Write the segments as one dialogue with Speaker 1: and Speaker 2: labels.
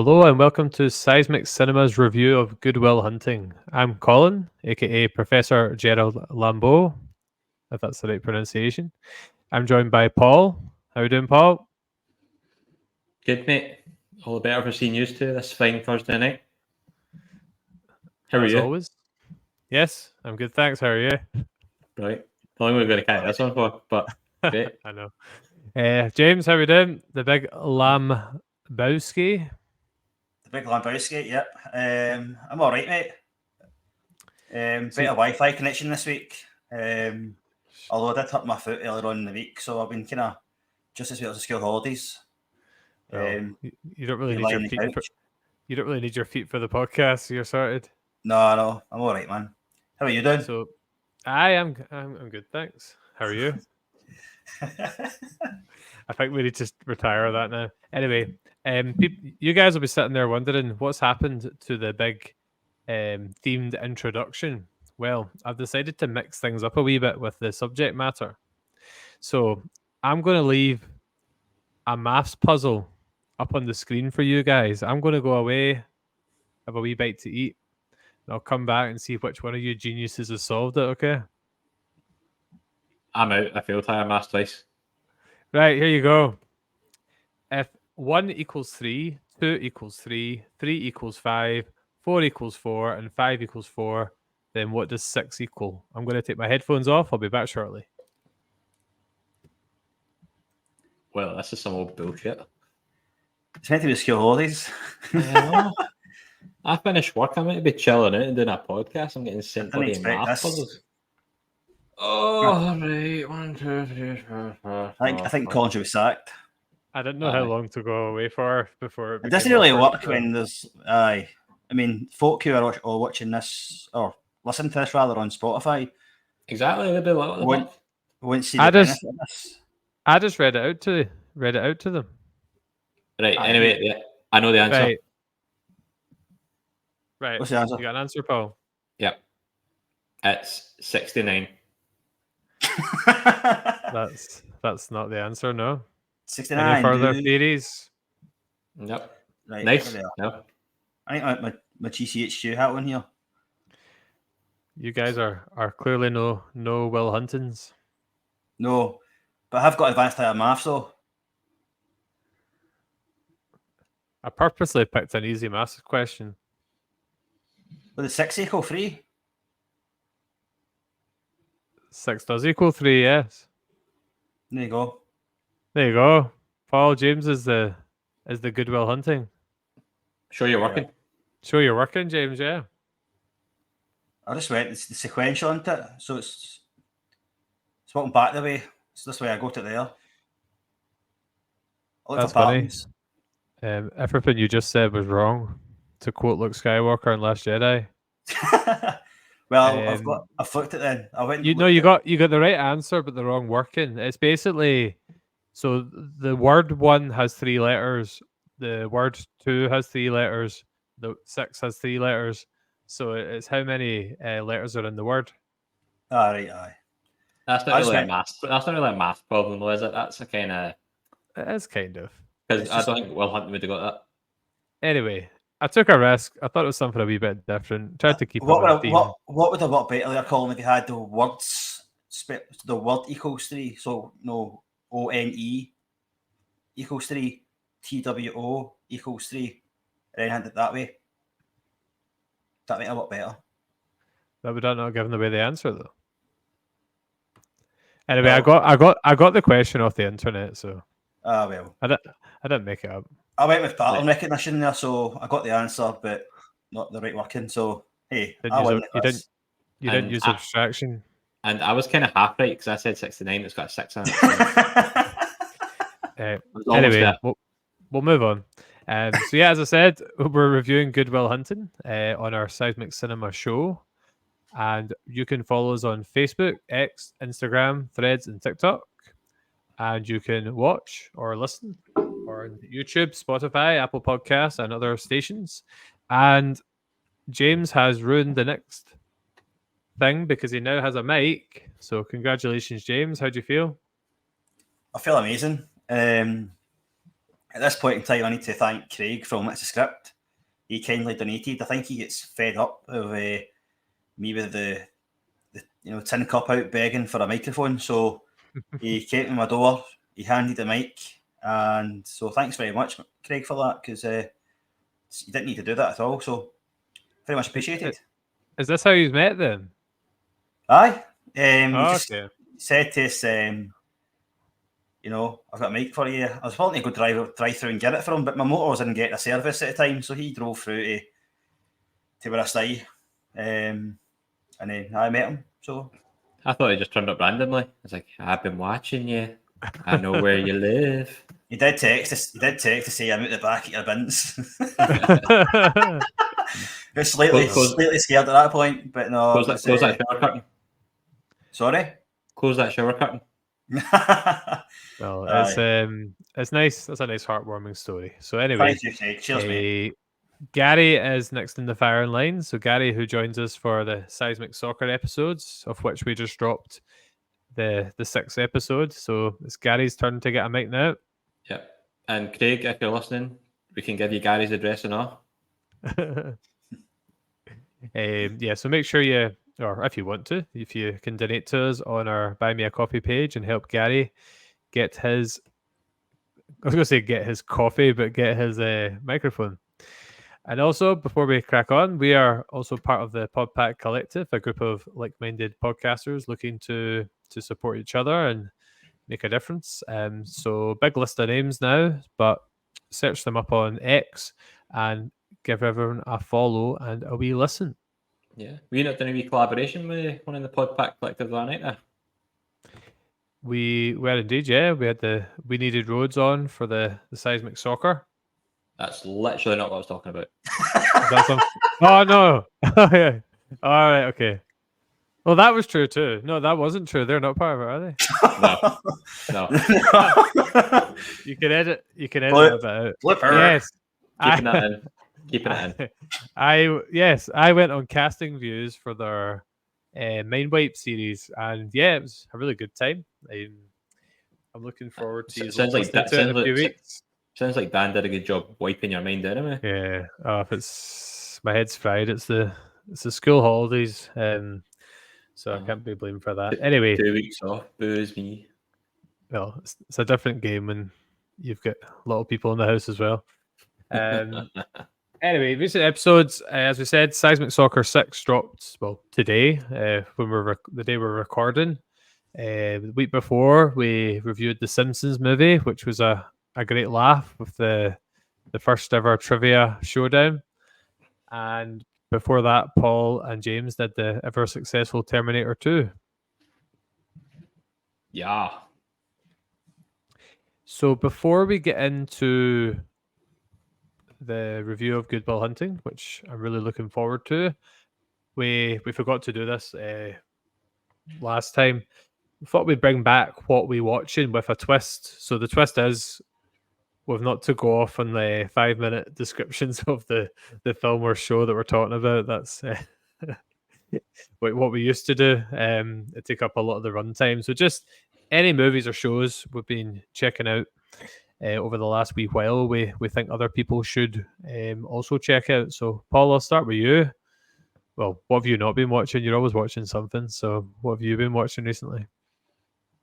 Speaker 1: Hello and welcome to Seismic Cinema's review of Good Will Hunting. I'm Colin, aka Professor Gerald Lambeau, if that's the right pronunciation. I'm joined by Paul. How are you doing, Paul?
Speaker 2: Good, mate. All the better for seeing you two this fine Thursday night. How are
Speaker 1: As
Speaker 2: you?
Speaker 1: always. Yes, I'm good, thanks. How are you?
Speaker 2: Right. How long we're going to carry this one for, but great.
Speaker 1: I know. James, how are you doing? The big Lambowski.
Speaker 3: The big Lambowski, yep. I'm all right, mate. Better
Speaker 1: So-
Speaker 3: Wi-Fi connection this week. Although I did hurt my foot earlier on in the week, so I've been kind of just as well as the school holidays.
Speaker 1: You don't really
Speaker 3: you
Speaker 1: need
Speaker 3: lie
Speaker 1: your
Speaker 3: on the
Speaker 1: feet.
Speaker 3: couch.
Speaker 1: You don't really need your feet for the podcast. So you're sorted.
Speaker 3: No, I'm all right, man. How are you doing?
Speaker 1: So, I'm good, thanks. How are you? I think we need to retire that now. Anyway, you guys will be sitting there wondering what's happened to the big themed introduction. Well, I've decided to mix things up a wee bit with the subject matter. So I'm going to leave a maths puzzle up on the screen for you guys. I'm going to go away, have a wee bite to eat, and I'll come back and see which one of you geniuses has solved it, okay?
Speaker 2: I'm out. I failed higher maths twice.
Speaker 1: Right, here you go. If 1 equals 3, 2 equals 3, 3 equals 5, 4 equals 4, and 5 equals 4, then what does 6 equal? I'm going to take my headphones off. I'll be back shortly.
Speaker 2: Well, this is some old bullshit.
Speaker 3: It's meant to be school holidays.
Speaker 2: I finished work. I'm meant to be chilling out and doing a podcast. I'm getting sent
Speaker 3: I didn't
Speaker 2: bloody
Speaker 3: expect
Speaker 2: math
Speaker 3: this.
Speaker 2: puzzles. Oh, right. 1, 2, 3, 4, 5.
Speaker 3: I think Colin should be sacked.
Speaker 1: I didn't know how long to go away for before
Speaker 3: It doesn't really work when there's I mean, folk who are all watching this or listen to this rather on Spotify
Speaker 2: Exactly. They'd be like, what the fuck?
Speaker 3: won't see
Speaker 1: I
Speaker 3: the
Speaker 1: just-
Speaker 3: benefit of this.
Speaker 1: I just read it out to them.
Speaker 2: Right. Anyway, yeah, I know the answer.
Speaker 1: Right.
Speaker 3: What's the answer?
Speaker 1: You got an answer, Paul?
Speaker 2: Yep. It's 69.
Speaker 1: That's not the answer, no.
Speaker 3: 69.
Speaker 1: Any further
Speaker 3: dude.
Speaker 1: theories?
Speaker 2: Yep.
Speaker 3: Right,
Speaker 2: Nice.
Speaker 3: there we are.
Speaker 2: No.
Speaker 3: I think my GCHQ hat on here.
Speaker 1: You guys are clearly no Will Huntons.
Speaker 3: No, but I have got advanced higher maths though.
Speaker 1: I purposely picked an easy maths question.
Speaker 3: With the 6 equal 3.
Speaker 1: 6 does equal 3, yes.
Speaker 3: There you go.
Speaker 1: There you go. Paul James is the Good Will Hunting.
Speaker 2: Sure you're working.
Speaker 1: Show you're working, James, yeah.
Speaker 3: I just went it's the sequential into it, so it's working back the way. So this way I go to there. I look
Speaker 1: That's
Speaker 3: for
Speaker 1: funny.
Speaker 3: patterns.
Speaker 1: Everything you just said was wrong. To quote Luke Skywalker in Last Jedi.
Speaker 3: Well, I've looked at it then. I went.
Speaker 1: You got the right answer, but the wrong working. It's basically so the word 1 has 3 letters, the word 2 has 3 letters, the 6 has 3 letters. So it's how many letters are in the word.
Speaker 3: Aye.
Speaker 2: That's
Speaker 3: I
Speaker 2: not
Speaker 3: just
Speaker 2: really a
Speaker 3: went-
Speaker 2: math. That's not really a math problem, though, is it? That's a kind of
Speaker 1: It is kind of.
Speaker 2: because
Speaker 3: It's
Speaker 2: I
Speaker 3: just-
Speaker 2: don't think Will Hunting would have got that.
Speaker 1: Anyway, I took a risk. I thought it was something a wee bit different. Tried to keep
Speaker 3: What
Speaker 1: it on
Speaker 3: would
Speaker 1: theme.
Speaker 3: what would have worked better there, Colin, if you had the words the word equals 3, so no ONE equals 3, TWO equals 3, and then hand it that way. That might work better.
Speaker 1: That would not giving away the answer though. Anyway,
Speaker 3: Well-
Speaker 1: I got the question off the internet, so
Speaker 3: Well.
Speaker 1: I didn't make it up.
Speaker 3: I went with pattern recognition there, so I got the answer, but not the right working. So hey, I won.
Speaker 1: You didn't
Speaker 2: And
Speaker 1: use abstraction.
Speaker 2: And I was kind of half right because I said 69. It's got a 6 on it. I was almost
Speaker 1: Anyway,
Speaker 2: there.
Speaker 1: we'll move on. So yeah, as I said, we're reviewing Good Will Hunting on our Seismic Cinema show, and you can follow us on Facebook, X, Instagram, Threads, and TikTok, and you can watch or listen on YouTube, Spotify, Apple Podcasts, and other stations. And James has ruined the next thing because he now has a mic. So congratulations, James. How do you feel?
Speaker 3: I feel amazing. At this point in time, I need to thank Craig from It's a Script. He kindly donated. I think he gets fed up of me with the tin cup out begging for a microphone. So he came to my door, he handed the mic, and so thanks very much, Craig, for that, because you didn't need to do that at all. So very much appreciated.
Speaker 1: Is this how you met then?
Speaker 3: Aye.
Speaker 1: Oh,
Speaker 3: He just
Speaker 1: okay.
Speaker 3: said to us, I've got a mic for you. I was wanting to go drive through and get it for him, but my motor was in getting a service at the time, so he drove through to where I stay. And then I met him. So
Speaker 2: I thought he just turned up randomly. I was like, I've been watching you. I know where you live.
Speaker 3: he did text us. He did text to say I'm at the back of your bins. I was slightly scared at that point, but no.
Speaker 2: Close that shower curtain.
Speaker 3: Sorry.
Speaker 2: Close that shower curtain.
Speaker 1: Well, it's nice. That's a nice heartwarming story. So anyway,
Speaker 3: thank you, Craig. Cheers, mate.
Speaker 1: Gary is next in the firing line. So Gary, who joins us for the Seismic Soccer episodes, of which we just dropped the 6th episode. So it's Gary's turn to get a mic now.
Speaker 2: Yep. And Craig, if you're listening, we can give you Gary's address and all.
Speaker 1: So make sure you, or if you want to, if you can donate to us on our Buy Me a Coffee page and help Gary get his, I was going to say get his coffee, but get his microphone. And also, before we crack on, we are also part of the PodPack Collective, a group of like-minded podcasters looking to support each other and make a difference. So big list of names now, but search them up on X and give everyone a follow and a wee listen.
Speaker 2: Yeah. We're not doing a wee collaboration with one of the PodPack Collective that night there.
Speaker 1: We were indeed, yeah. We had We Needed Roads on for the Seismic Soccer.
Speaker 2: That's literally not what I was talking about.
Speaker 1: Oh, no. Yeah. All right, okay. Well, that was true too. No, that wasn't true. They're not part of it, are they?
Speaker 2: No.
Speaker 1: You can edit a bit out.
Speaker 3: Flipper.
Speaker 1: Yes.
Speaker 2: Keeping it in.
Speaker 1: I went on casting views for their Mind Wipe series, and yeah, it was a really good time. I'm looking forward to
Speaker 2: Sounds like
Speaker 1: it in a few weeks.
Speaker 2: Sounds like Dan did a good job wiping your mind anyway.
Speaker 1: Yeah. Oh, if it's my head's fried, it's the school holidays, so I can't be blamed for that. Anyway,
Speaker 2: 2 weeks off, booze me.
Speaker 1: Well, it's a different game when you've got a lot of people in the house as well. Anyway, recent episodes, as we said, Seismic Soccer 6 dropped, today, when the day we're recording. The week before, we reviewed the Simpsons movie, which was a great laugh with the first ever trivia showdown. And before that, Paul and James did the ever successful Terminator 2.
Speaker 2: Yeah.
Speaker 1: So before we get into the review of Good Will Hunting, which I'm really looking forward to, we forgot to do this last time. We thought we'd bring back what we watching with a twist. So the twist is we've not to go off on the 5-minute descriptions of the film or show that we're talking about. That's what we used to do. It took up a lot of the runtime. So just any movies or shows we've been checking out over the last wee while, we think other people should also check out. So Paul, I'll start with you. Well, what have you not been watching? You're always watching something. So what have you been watching recently?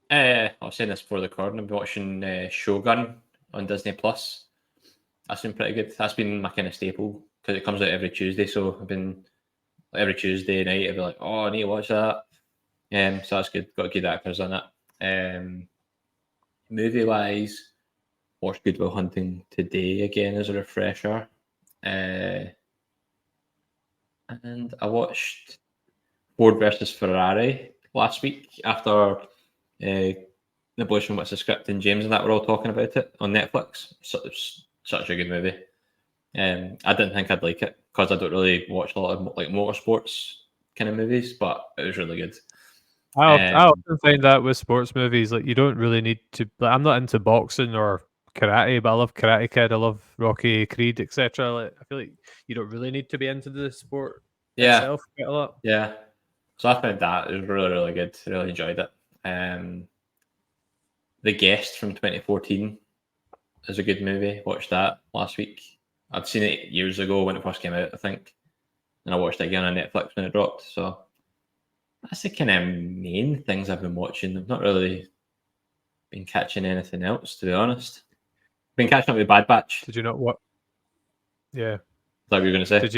Speaker 2: I was saying this before the recording. I've been watching Shogun on Disney Plus. That's been pretty good. That's been my kind of staple because it comes out every Tuesday. So I've been every Tuesday night. I'd be like, oh, I need to watch that. So that's good. Got to give that a quiz on that. Movie wise, watched Good Will Hunting today again as a refresher. And I watched Ford versus Ferrari last week after the boys from What's the Script and James and that were all talking about it on Netflix. So it's such a good movie. I didn't think I'd like it because I don't really watch a lot of like motorsports kind of movies, but it was really good.
Speaker 1: I often find that with sports movies, like you don't really need to. Like, I'm not into boxing or karate, but I love Karate Kid. I love Rocky, Creed, etc. Like, I feel like you don't really need to be into the sport itself quite a lot.
Speaker 2: Yeah. So I found that it was really, really good. I really enjoyed it. The Guest from 2014 is a good movie. Watched that last week. I'd seen it years ago when it first came out, I think, and I watched it again on Netflix when it dropped. So that's the kind of main things I've been watching. I've not really been catching anything else, to be honest. Been catching up with Bad Batch.
Speaker 1: Did you not what? Yeah.
Speaker 2: Is that what you were going to say?
Speaker 1: Did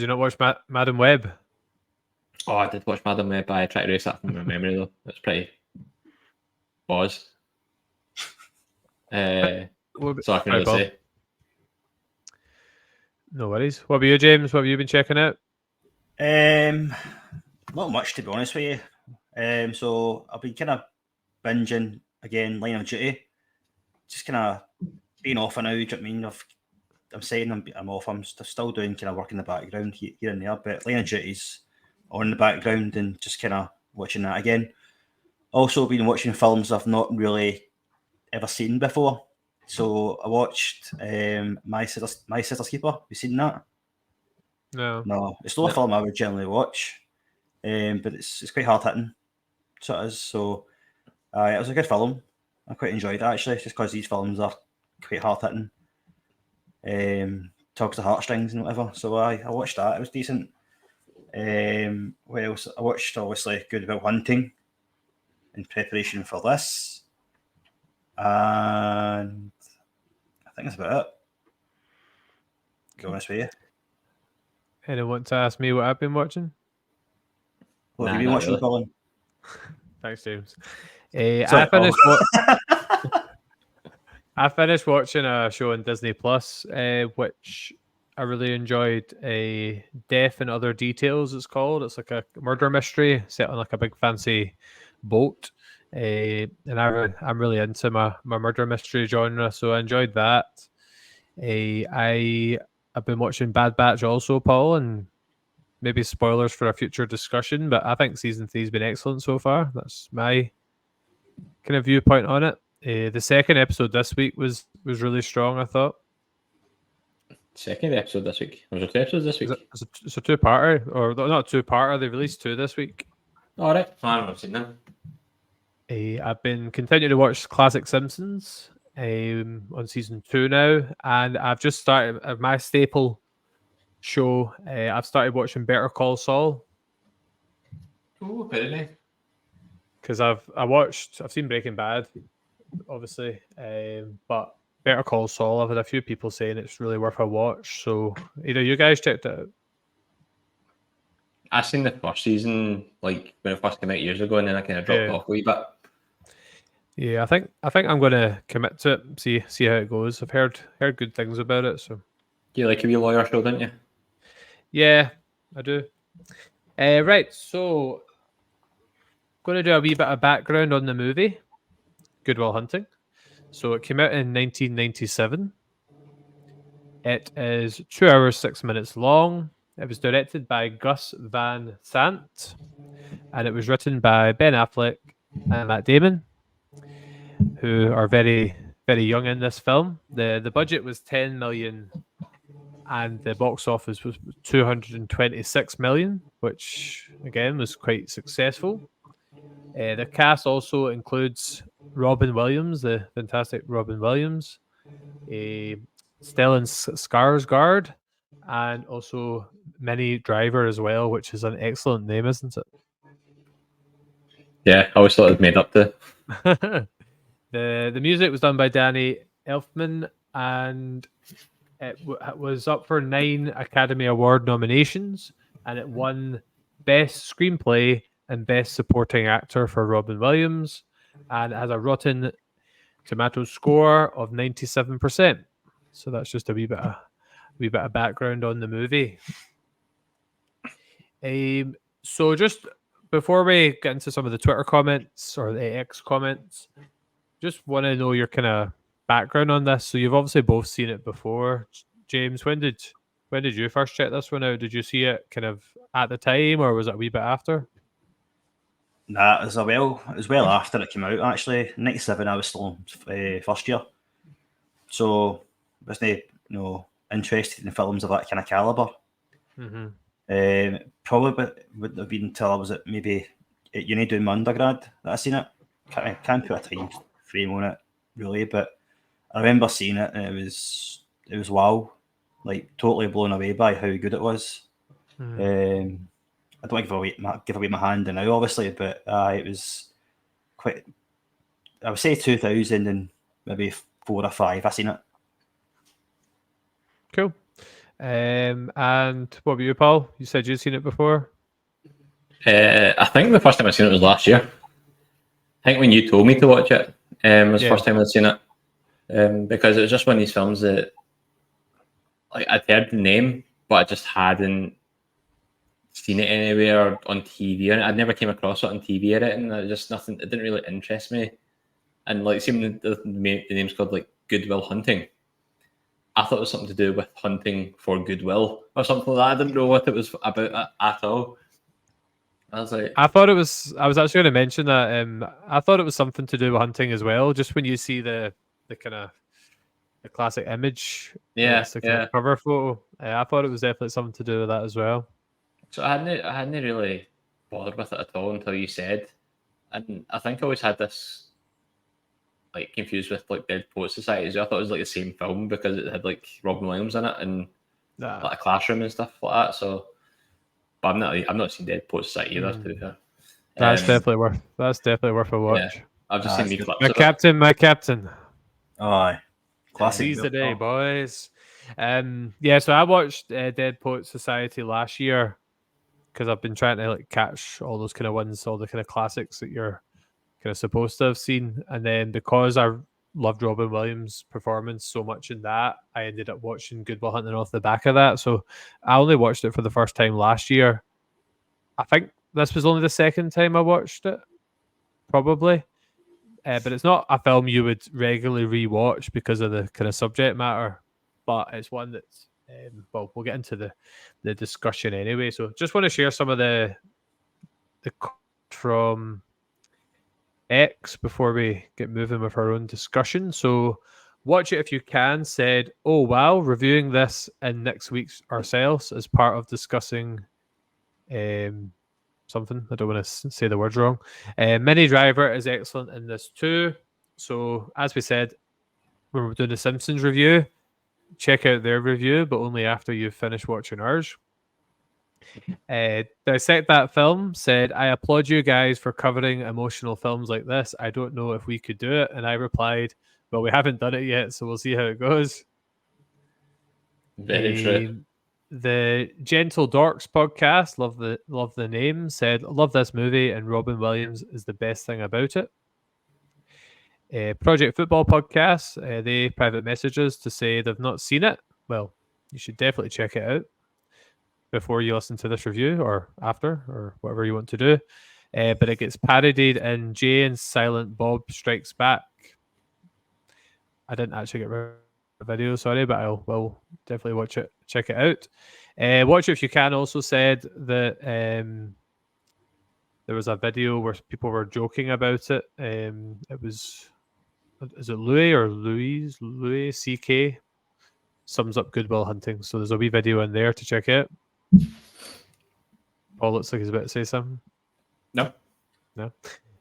Speaker 1: you not watch Madam Web?
Speaker 2: Oh, I did watch Madam Web. I tried to erase that from my memory though. It's pretty pause. So I can really say.
Speaker 1: No worries. What about you, James? What have you been checking out?
Speaker 3: Not much, to be honest with you. So I've been kind of binging again, Line of Duty. Just kind of being off and out. Do you know what I mean? I'm saying I'm off. I'm still doing kind of work in the background here and there, but Line of Duty's on in the background and just kind of watching that again. Also been watching films I've not really ever seen before. So I watched My Sister's Keeper. Have you seen that? No, it's not a film I would generally watch, but it's quite hard hitting. So it is. So it was a good film. I quite enjoyed it actually, just because these films are quite hard hitting. Tugs the heartstrings and whatever. So I watched that. It was decent. What else? I watched obviously Good Will Hunting in preparation for this, and I think that's about it. To be honest with you.
Speaker 1: Anyone want to ask me what I've been watching?
Speaker 3: What have you been watching,
Speaker 2: really.
Speaker 3: Colin?
Speaker 1: Thanks, James.
Speaker 3: Sorry,
Speaker 1: I finished watching a show on Disney Plus, which I really enjoyed. Death and Other Details, it's called. It's like a murder mystery set on like a big fancy boat. And I'm really into my murder mystery genre, so I enjoyed that. I've been watching Bad Batch also, Paul, and maybe spoilers for a future discussion, but I think season 3 has been excellent so far. That's my kind of viewpoint on it. The second episode this week was really strong, I thought.
Speaker 2: Second episode this week. Was there 2 episodes this week?
Speaker 1: It's a two-parter, or not two-parter. They released 2 this week.
Speaker 2: All right. I haven't seen them.
Speaker 1: I've been continuing to watch Classic Simpsons on season 2 now, and I've just started my staple show. I've started watching Better Call Saul.
Speaker 2: Oh, very nice.
Speaker 1: Because I've seen Breaking Bad, obviously, but Better Call Saul, I've had a few people saying it's really worth a watch. So either you guys checked it out?
Speaker 2: I seen the first season like when it first came out years ago, and then I kind of dropped off a wee bit.
Speaker 1: Yeah, I think I'm going to commit to it. See how it goes. I've heard good things about it. So
Speaker 2: You like a wee lawyer show, didn't you?
Speaker 1: Yeah, I do. Right, so going to do a wee bit of background on the movie, Good Will Hunting. So it came out in 1997. It is 2 hours, 6 minutes long. It was directed by Gus Van Sant, and it was written by Ben Affleck and Matt Damon, who are very, very young in this film. The budget was 10 million, and the box office was 226 million, which again was quite successful. The cast also includes Robin Williams, the fantastic Robin Williams, Stellan Skarsgård, and also Minnie Driver as well, which is an excellent name, isn't it?
Speaker 2: Yeah, I always thought it was made up to.
Speaker 1: The music was done by Danny Elfman, and it was up for 9 Academy Award nominations, and it won Best Screenplay and Best Supporting Actor for Robin Williams, and it has a Rotten Tomatoes score of 97%. So that's just a wee bit of background on the movie. So just before we get into some of the Twitter comments or the X comments, just want to know your kind of background on this. So you've obviously both seen it before. James, when did you first check this one out? Did you see it kind of at the time, or was it a wee bit after?
Speaker 3: Nah, it was well after it came out, actually. 97, I was still first year. So I wasn't interested in films of that kind of calibre.
Speaker 1: Mm-hmm.
Speaker 3: Probably wouldn't have been until I was at uni doing my undergrad that I seen it. Can't put a time frame on it, really, but I remember seeing it, and it was wow, like totally blown away by how good it was. I don't want to give away my hand now, obviously, but it was quite. I would say 2000 and maybe 4 or 5. I seen it.
Speaker 1: Cool. And what about you, Paul? You said you'd seen it before.
Speaker 2: I think the first time I seen it was last year. I think when you told me to watch it, was the first time I'd seen it. Because it was just one of these films that, like, I'd heard the name, but I just hadn't seen it anywhere on TV, and I'd never came across it on TV or anything. Nothing. It didn't really interest me. And like, seeing the name's called like Goodwill Hunting. I thought it was something to do with hunting for goodwill or something like that. I didn't know what it was about at all. I was like,
Speaker 1: I thought it was. I was actually going to mention that. I thought it was something to do with hunting as well. Just when you see the kind of the classic image,
Speaker 2: yeah,
Speaker 1: the kind of cover photo. I thought it was definitely something to do with that as well.
Speaker 2: So I hadn't really bothered with it at all until you said, and I think I always had this like confused with like Dead Poets Society. So I thought it was like the same film because it had like Robin Williams in it and like a classroom and stuff like that. So, but I've not seen Dead Poets Society either. To be fair,
Speaker 1: that's definitely worth a watch.
Speaker 2: Yeah, I've just seen me clips.
Speaker 1: My captain.
Speaker 3: Aye, classic.
Speaker 1: Seize the day, boys. So I watched Dead Poets Society last year because I've been trying to like catch all those kind of ones, all the kind of classics that you're kind of supposed to have seen, and then because I loved Robin Williams' performance so much in that, I ended up watching Good Will Hunting off the back of that. So I only watched it for the first time last year. I think this was only the second time I watched it, probably. But it's not a film you would regularly rewatch because of the kind of subject matter. But it's one that's we'll get into the discussion anyway. So just want to share some of the from X before we get moving with our own discussion. So watch it if you can. Said, oh wow, reviewing this in next week's ourselves as part of discussing something. I don't want to say the words wrong. Minnie Driver is excellent in this too. So as we said, when we're doing the Simpsons review, check out their review, but only after you've finished watching ours. Dissect That Film said, I applaud you guys for covering emotional films like this. I don't know if we could do it. And I replied, well, we haven't done it yet, so we'll see how it goes.
Speaker 2: Very true.
Speaker 1: The Gentle Dorks podcast, love the name, said, love this movie and Robin Williams is the best thing about it. Project Football podcast, they private messages to say they've not seen it. Well, you should definitely check it out before you listen to this review or after or whatever you want to do. But it gets parodied in Jay and Silent Bob Strikes Back. I didn't actually get rid of the video, sorry, but will definitely watch it, check it out. Watch it if you can. Also said that there was a video where people were joking about it. It was, is it Louis CK sums up Good Will Hunting. So there's a wee video in there to check out. Paul looks like he's about to say something. No.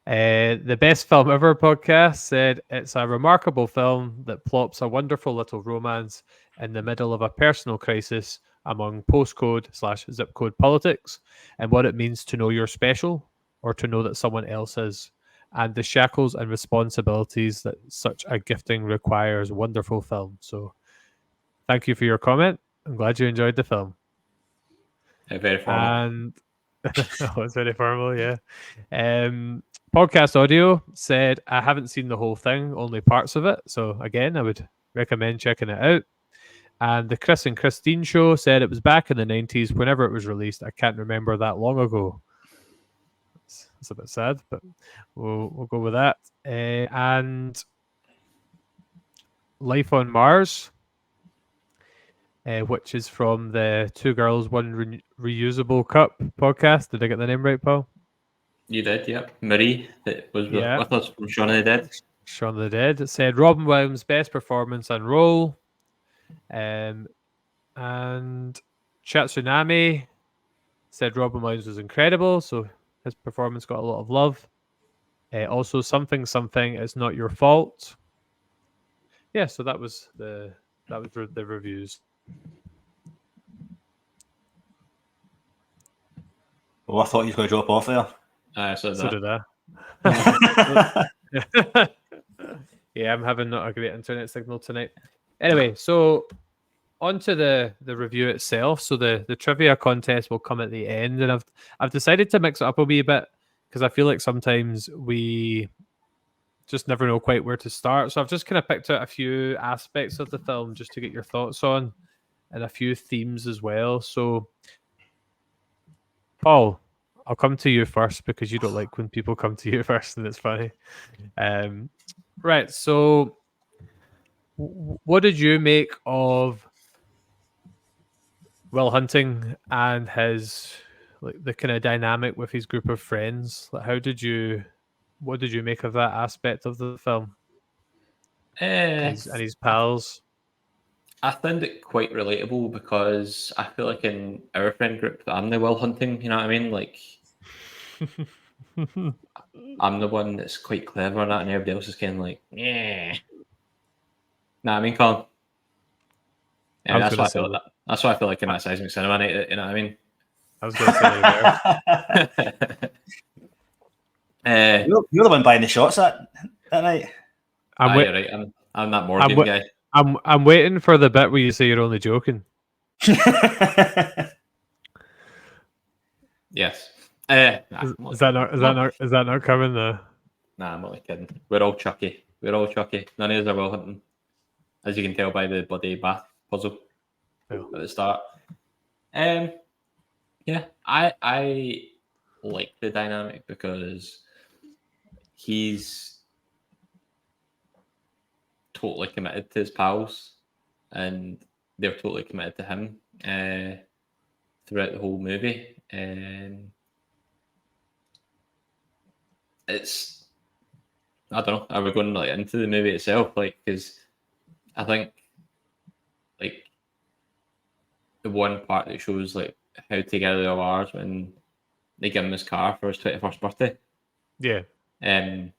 Speaker 1: The Best Film Ever podcast said it's a remarkable film that plops a wonderful little romance in the middle of a personal crisis among postcode/zip code politics and what it means to know you're special or to know that someone else is, and the shackles and responsibilities that such a gifting requires. Wonderful film. So thank you for your comment. I'm glad you enjoyed the film.
Speaker 2: Very formal.
Speaker 1: And it's very formal, yeah. Podcast Audio said, I haven't seen the whole thing, only parts of it. So again, I would recommend checking it out. And the Chris and Christine show said it was back in the 90s, whenever it was released. I can't remember that long ago. It's a bit sad, but we'll go with that. And Life on Mars, which is from the Two Girls, One Reusable Cup podcast. Did I get the name right, Paul?
Speaker 2: You did, yeah. Marie, that was with us from Shaun of the Dead.
Speaker 1: Shaun of the Dead. It said Robin Williams' best performance and role. And Chatsunami said Robin Williams was incredible, so his performance got a lot of love. Also, something, it's not your fault. yeah, so that was the reviews.
Speaker 3: Oh, I thought you was going to drop off there.
Speaker 2: So
Speaker 1: So
Speaker 2: that.
Speaker 1: did I. Yeah, I'm having not a great internet signal tonight. Anyway, so on to the review itself. So the trivia contest will come at the end, and I've decided to mix it up a wee bit because I feel like sometimes we just never know quite where to start. So I've just kind of picked out a few aspects of the film just to get your thoughts on, and a few themes as well. So, Paul, I'll come to you first because you don't like when people come to you first, and it's funny. Right. So, what did you make of Will Hunting and his the kind of dynamic with his group of friends? Like, what did you make of that aspect of the film and his pals?
Speaker 2: I found it quite relatable because I feel like in our friend group, I'm the Will Hunting. You know what I mean? Like, I'm the one that's quite clever and that, and everybody else is kind of like, yeah. Nah, I mean, Colin. Yeah, that's why I feel like that. That's why I feel like in that Seismic Cinema night. You know what I mean?
Speaker 1: I was going to say there.
Speaker 3: You're the one buying the shots that night.
Speaker 2: You're right. I'm that Morgan guy.
Speaker 1: I'm waiting for the bit where you say you're only joking.
Speaker 2: Yes.
Speaker 1: Is that not coming though?
Speaker 2: Nah, I'm only kidding. We're all Chucky. None of us are Will Hunting, as you can tell by the bloody bath puzzle at the start. Yeah, I like the dynamic because he's totally committed to his pals, and they're totally committed to him throughout the whole movie. It's, I don't know, are we going like into the movie itself? Like, because I think like the one part that shows like how together they all are is when they give him his car for his 21st birthday.
Speaker 1: Yeah.
Speaker 2: And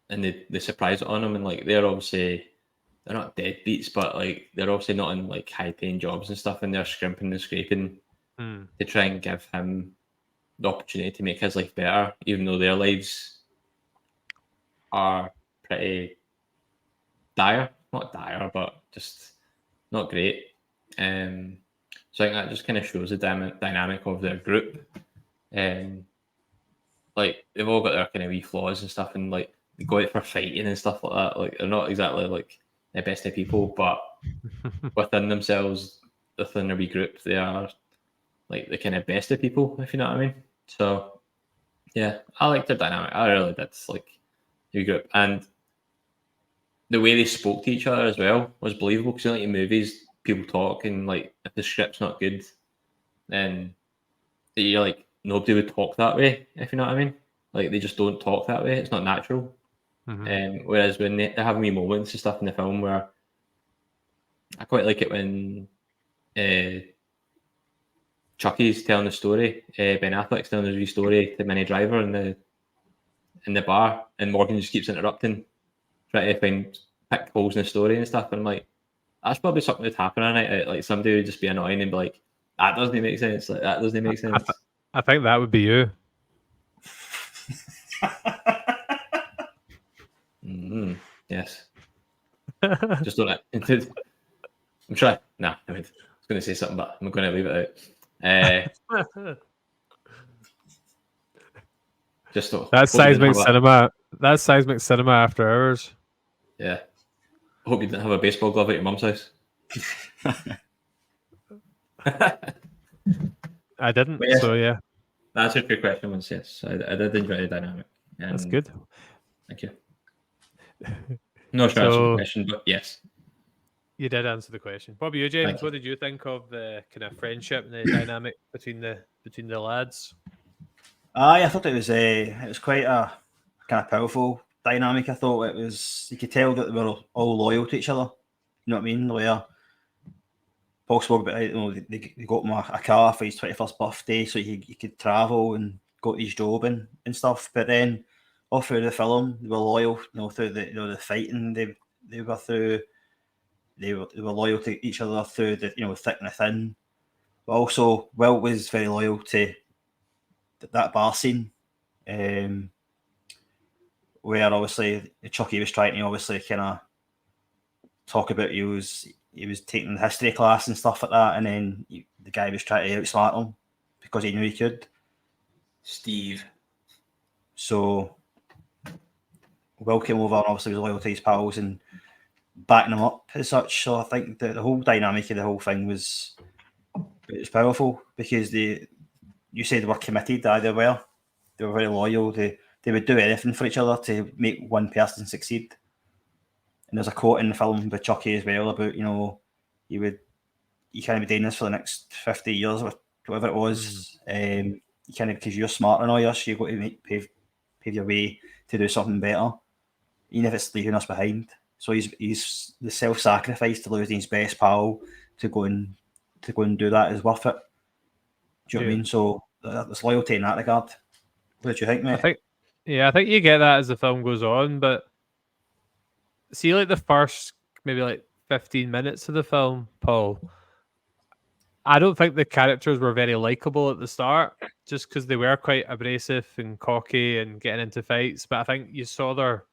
Speaker 2: they surprise it on him, and like they're not deadbeats, but like they're obviously not in like high paying jobs and stuff, and they're scrimping and scraping to try and give him the opportunity to make his life better, even though their lives are pretty dire. Not dire, but just not great. So I think that just kind of shows the dynamic of their group. Like they've all got their kind of wee flaws and stuff, and like they go out for fighting and stuff like that. Like they're not exactly like the best of people, but within themselves, within their wee group, they are like the kind of best of people, if you know what I mean. So yeah, I like their dynamic. I really did like the group, and the way they spoke to each other as well was believable. Because like in movies, people talk, and like if the script's not good, then you're like nobody would talk that way, if you know what I mean. Like they just don't talk that way. It's not natural. Whereas when they're having wee moments and stuff in the film where I quite like it when Chucky's telling the story, Ben Affleck's telling his wee story to Minnie Driver in the bar, and Morgan just keeps interrupting, trying to pick holes in the story and stuff. And I'm like, that's probably something that'd happen on it. Like somebody would just be annoying and be like, that doesn't make sense. Like that doesn't make sense.
Speaker 1: I think that would be you.
Speaker 2: Yes. Just don't. I'm trying. Nah, I was going to say something, but I'm going to leave it out. Just
Speaker 1: that's Seismic Cinema. That's Seismic Cinema after hours.
Speaker 2: Yeah. I hope you didn't have a baseball glove at your mum's house.
Speaker 1: I didn't.
Speaker 2: Yeah,
Speaker 1: so yeah.
Speaker 2: The answer to your question was yes. I did enjoy the dynamic.
Speaker 1: That's good.
Speaker 2: Thank you. Not sure I answered the question, but yes.
Speaker 1: You did answer the question. What about you, James? What did you think of the kind of friendship and the dynamic between the lads?
Speaker 3: I thought it was quite a kind of powerful dynamic. I thought you could tell that they were all loyal to each other. You know what I mean? Where Paul spoke about, they got him a car for his 21st birthday so he could travel and go to his job and stuff. But then all through the film, they were loyal. Through the fighting, they they were through. They were loyal to each other through the thick and the thin. But also, Wilt was very loyal to that bar scene, where obviously Chucky was trying to obviously kind of talk about he was taking the history class and stuff like that, and then the guy was trying to outsmart him because he knew he could.
Speaker 2: Steve.
Speaker 3: So Will came over and obviously was loyal to his pals and backing him up as such. So I think the whole dynamic of the whole thing was powerful because you said they were committed. They were very loyal. They would do anything for each other to make one person succeed. And there's a quote in the film by Chucky as well about you can't be doing this for the next 50 years or whatever it was. You can't, because you're smarter than all us. You've got to pave your way to do something better, even if it's leaving us behind. So he's the self-sacrifice to losing his best pal to go and do that is worth it. Do you know what I mean? So there's loyalty in that regard. What do you think, mate?
Speaker 1: I think you get that as the film goes on, but see, like the first maybe like 15 minutes of the film, Paul, I don't think the characters were very likable at the start, just because they were quite abrasive and cocky and getting into fights. But I think you saw their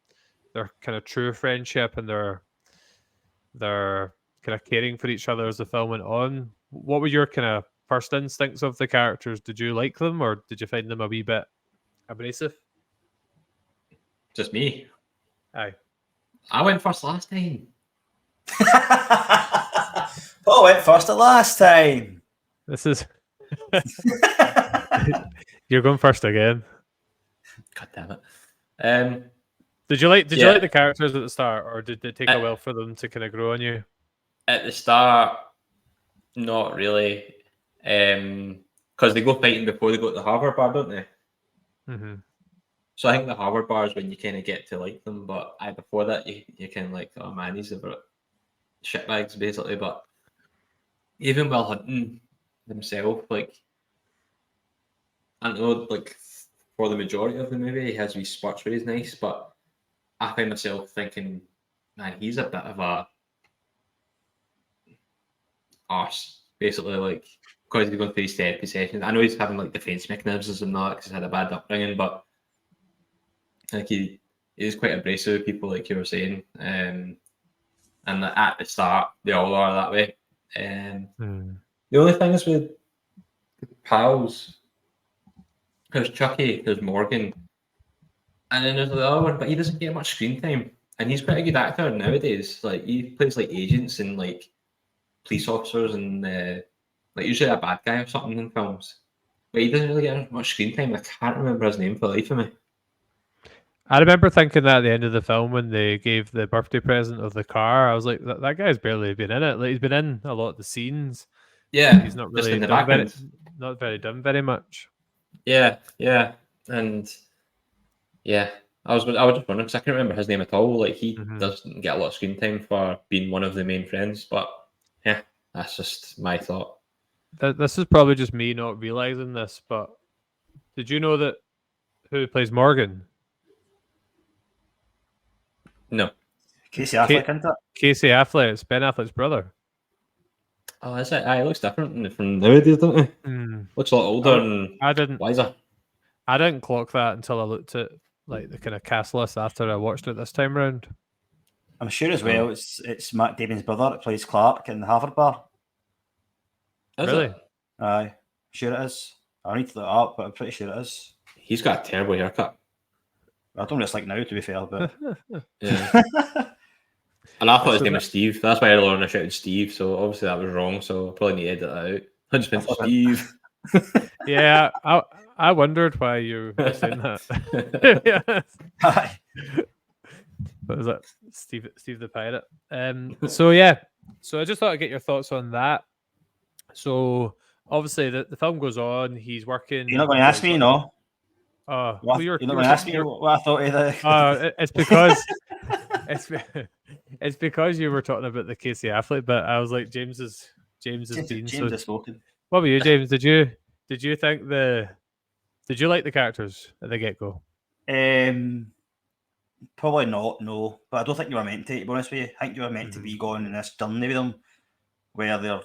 Speaker 1: kind of true friendship and their kind of caring for each other as the film went on. What were your kind of first instincts of the characters? Did you like them, or did you find them a wee bit abrasive?
Speaker 2: Just me.
Speaker 1: Aye.
Speaker 2: I went first last time.
Speaker 3: Paul went first the last time.
Speaker 1: This is... You're going first again.
Speaker 2: God damn it.
Speaker 1: Did you like the characters at the start, or did it take a while for them to kind of grow on you?
Speaker 2: At the start, not really. Because they go fighting before they go to the Harvard bar, don't they?
Speaker 1: Mm-hmm.
Speaker 2: So I think the Harvard bar is when you kind of get to like them, but before that you kind of like, oh man, these are shitbags basically. But even while hunting themselves, like, I don't know, like for the majority of the movie, he has these spots where he's nice, but I find myself thinking, man, he's a bit of a arse, basically, like, because he's going through his therapy sessions. I know he's having like defense mechanisms and that because he's had a bad upbringing, but like he is quite abrasive with people, like you were saying, and at the start they all are that way. The only thing is with pals, there's Chucky, there's Morgan, and then there's the other one, but he doesn't get much screen time, and he's quite a good actor nowadays. Like he plays like agents and like police officers and like usually a bad guy or something in films, but he doesn't really get much screen time. I can't remember his name for the life of me.
Speaker 1: I remember thinking that at the end of the film when they gave the birthday present of the car, I was like, that guy's barely been in it. Like he's been in a lot of the scenes.
Speaker 2: Yeah,
Speaker 1: he's not
Speaker 2: just
Speaker 1: really
Speaker 2: in the background.
Speaker 1: Not done very much.
Speaker 2: Yeah, and yeah, I was just wondering because I can't remember his name at all. Like he doesn't get a lot of screen time for being one of the main friends, but yeah, that's just my thought.
Speaker 1: This is probably just me not realizing this, but did you know that who plays Morgan?
Speaker 2: No.
Speaker 3: Casey Affleck, isn't it?
Speaker 1: Casey Affleck, it's Ben Affleck's brother.
Speaker 2: Oh, is it? It looks different from nowadays, don't it? Looks a lot older and wiser.
Speaker 1: I didn't clock that until I looked at like the kind of cast list after I watched it this time round.
Speaker 3: I'm sure as well it's Matt Damon's brother that plays Clark in the Harvard bar.
Speaker 1: Really?
Speaker 3: Aye, sure it is. I need to look it up, but I'm pretty sure it is.
Speaker 2: He's got a terrible haircut.
Speaker 3: I don't just like now, to be fair, but
Speaker 2: yeah. And I thought his name was Steve. That's why earlier on I shouted Steve, so obviously that was wrong, so I probably need to edit that out. I just meant Steve.
Speaker 1: Yeah, I wondered why you were saying that.
Speaker 3: Hi.
Speaker 1: What was that? Steve the Pirate. So yeah. So I just thought I'd get your thoughts on that. So obviously the film goes on, he's working.
Speaker 3: You're not going to ask me, no?
Speaker 1: Oh,
Speaker 3: you're not going to ask me what I thought of the...
Speaker 1: it's because it's because you were talking about the Casey Affleck, but I was like, James has been.
Speaker 3: James has spoken.
Speaker 1: What about you, James? Did you think did you like the characters at the get-go?
Speaker 3: Probably not, no. But I don't think you were meant to be honest with you. I think you were meant to be going on this journey with them where they're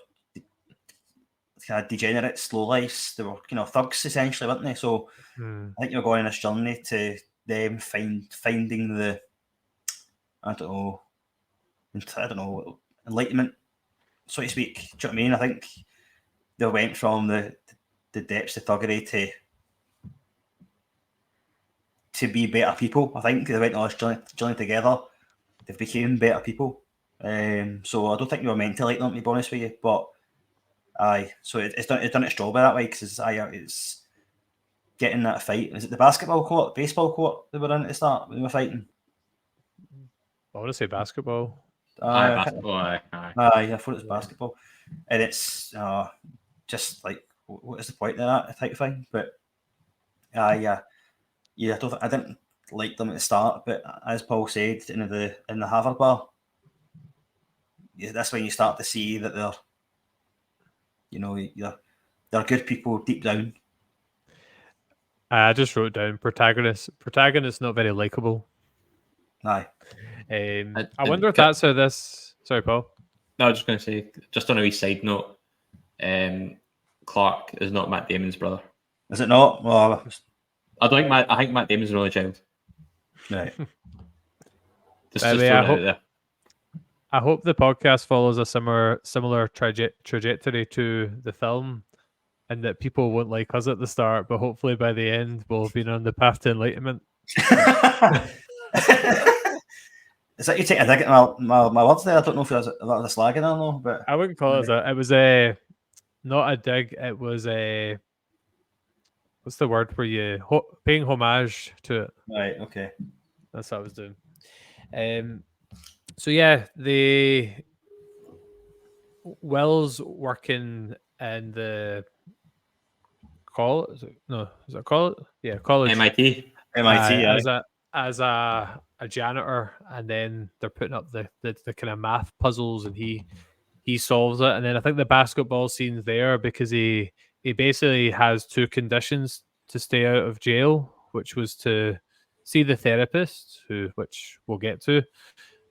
Speaker 3: kind of degenerate, slow lives. They were kind of thugs essentially, weren't they? So I think you're going on this journey to them finding the I don't know, enlightenment, so to speak. Do you know what I mean? I think they went from the depths of thuggery to be better people. I think they went on this journey together. They became better people. So I don't think you were meant to like them, to be honest with you. But so it's done its job by that way, because it's getting that fight. Is it the basketball court, baseball court they were in at the start when they were fighting?
Speaker 1: I want to say basketball.
Speaker 2: Basketball.
Speaker 3: I thought it was basketball, and it's just like, what is the point of that type of thing? But I didn't like them at the start, but as Paul said in the Harvard bar, that's when you start to see that they're good people deep down.
Speaker 1: I just wrote down protagonist. Protagonist not very likable.
Speaker 3: Aye.
Speaker 1: I wonder if that's how this. Sorry, Paul.
Speaker 2: No, I was just going to say, just on a wee side note, Clark is not Matt Damon's brother.
Speaker 3: Is it not? Well,
Speaker 2: I think Matt Damon's an only child.
Speaker 3: Right.
Speaker 2: just throwing it out there.
Speaker 1: I hope the podcast follows a similar trajectory to the film, and that people won't like us at the start, but hopefully by the end we'll have been on the path to enlightenment.
Speaker 3: Is that you taking a dig at my words there? I don't know if that was a slagging or no, but
Speaker 1: I wouldn't call it it was not a dig. It was a, what's the word where you paying homage to it.
Speaker 3: Right. Okay.
Speaker 1: That's what I was doing. So yeah, Will's working in the college. No, is it college? Yeah, college.
Speaker 2: MIT.
Speaker 1: As a janitor, and then they're putting up the kind of math puzzles, and he solves it. And then I think the basketball scene's there because he basically has two conditions to stay out of jail, which was to see the therapist, which we'll get to,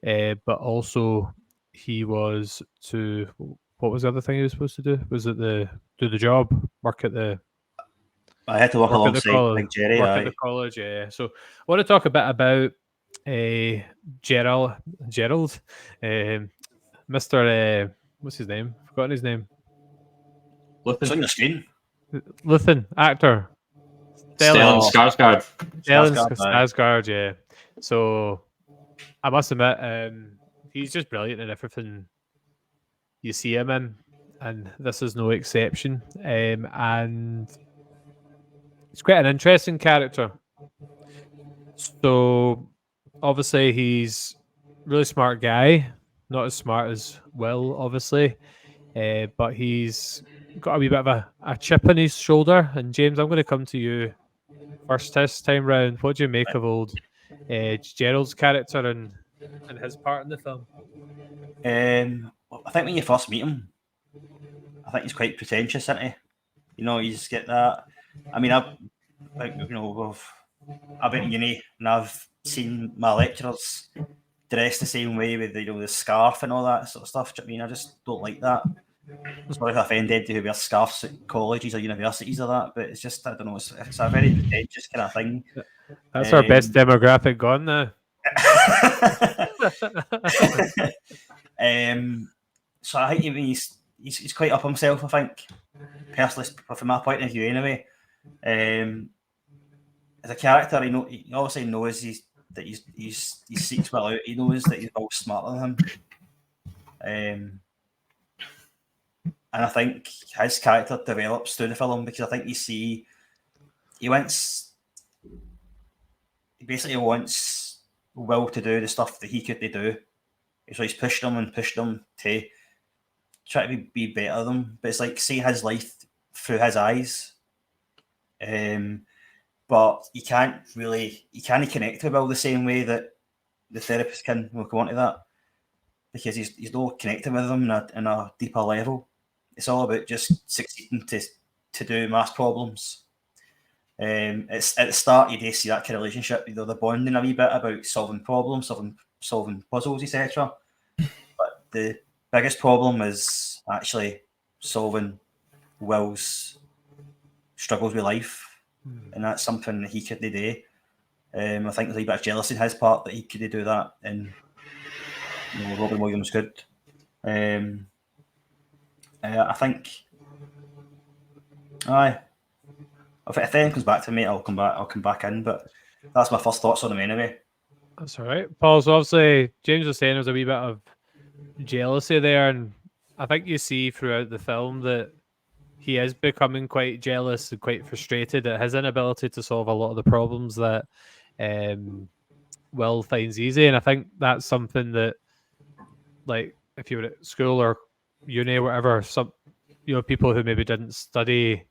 Speaker 1: but also he was to, what was the other thing he was supposed to do? Was it do the job, work at the
Speaker 3: I had to work alongside Big Jerry.
Speaker 1: Work at the college, yeah. So I want to talk a bit about Gerald, Mr. What's his name? Forgotten his name.
Speaker 3: It's on your screen.
Speaker 1: Luthen, actor.
Speaker 2: Stellan Skarsgård.
Speaker 1: Stellan Skarsgård, yeah. So I must admit, he's just brilliant in everything you see him in, and this is no exception. And he's quite an interesting character. So obviously he's a really smart guy, not as smart as Will, obviously, but he's got a wee bit of a chip on his shoulder. And James, I'm going to come to you first this time round. What do you make of old Gerald's character and his part in the film?
Speaker 3: I think when you first meet him, I think he's quite pretentious, isn't he? You just get that. I mean, I've been in uni and I've seen my lecturers dressed the same way with the scarf and all that sort of stuff. Do you know what I mean? I just don't like that. Sorry if I offend anybody who wears scarves at colleges or universities or that, but it's just, I don't know, it's a very pretentious kind of thing.
Speaker 1: That's our best demographic gone now.
Speaker 3: So I think he's quite up himself, I think, personally, from my point of view anyway. As a character, he obviously knows that he seeks well out. He knows that he's all smarter than him. And I think his character develops through the film, because I think he basically wants Will to do the stuff that he couldn't do. So he's pushed him to try to be better than him. But it's like seeing his life through his eyes. But you can't connect with Will the same way that the therapist can. We'll go on to that, because he's not connecting with him in a deeper level. It's all about just succeeding to do math problems. It's at the start you do see that kind of relationship, they're bonding a wee bit about solving problems, solving puzzles, etc. But the biggest problem is actually solving Will's struggles with life, and that's something that he could do. I think there's a wee bit of jealousy in his part that he could do that, and Robin Williams could. I think. Aye. If anything comes back to me, I'll come back in. But that's my first thoughts on him anyway.
Speaker 1: That's all right, Paul. So obviously, James was saying there's a wee bit of jealousy there, and I think you see throughout the film that he is becoming quite jealous and quite frustrated at his inability to solve a lot of the problems that Will finds easy. And I think that's something that, like, if you were at school or uni or whatever, some people who maybe didn't study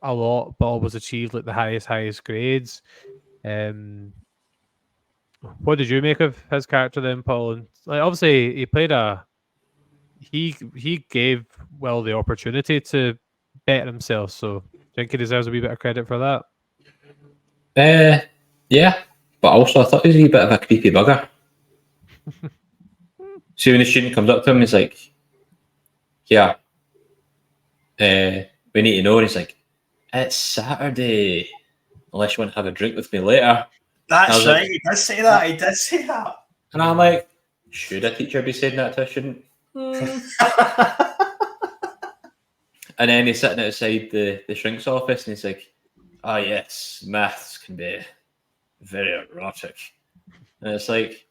Speaker 1: a lot but always achieved like the highest grades. What did you make of his character then, Paul? And like, obviously he played he gave Will the opportunity to better himself, so I think he deserves a wee bit of credit for that.
Speaker 2: Yeah, but also I thought he was a wee bit of a creepy bugger. See, when the student comes up to him, he's like, "Yeah, we need to know." And he's like, "It's Saturday. Unless you want to have a drink with me later."
Speaker 3: That's right.
Speaker 2: Like,
Speaker 3: He did say that. He did say that.
Speaker 2: And I'm like, should a teacher be saying that to a student? And then he's sitting outside the shrink's office, and he's like, "Ah, yes, maths can be very erotic." And it's like,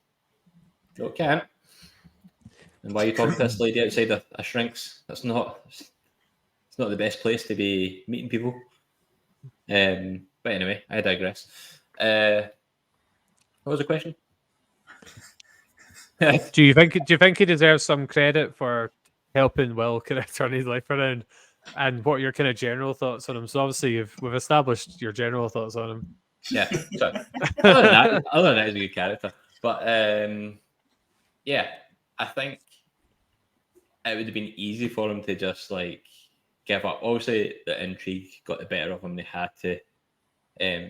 Speaker 2: no, it can't. And why are you talking to this lady outside a shrink's? It's not the best place to be meeting people. But anyway, I digress. What was the question?
Speaker 1: Do you think he deserves some credit for helping Will kind of turn his life around? And what are your kind of general thoughts on him? So obviously we've established your general thoughts on him.
Speaker 2: Yeah. So other than that, he's a good character. But yeah, I think it would have been easy for him to just like give up. Obviously, the intrigue got the better of him. They had to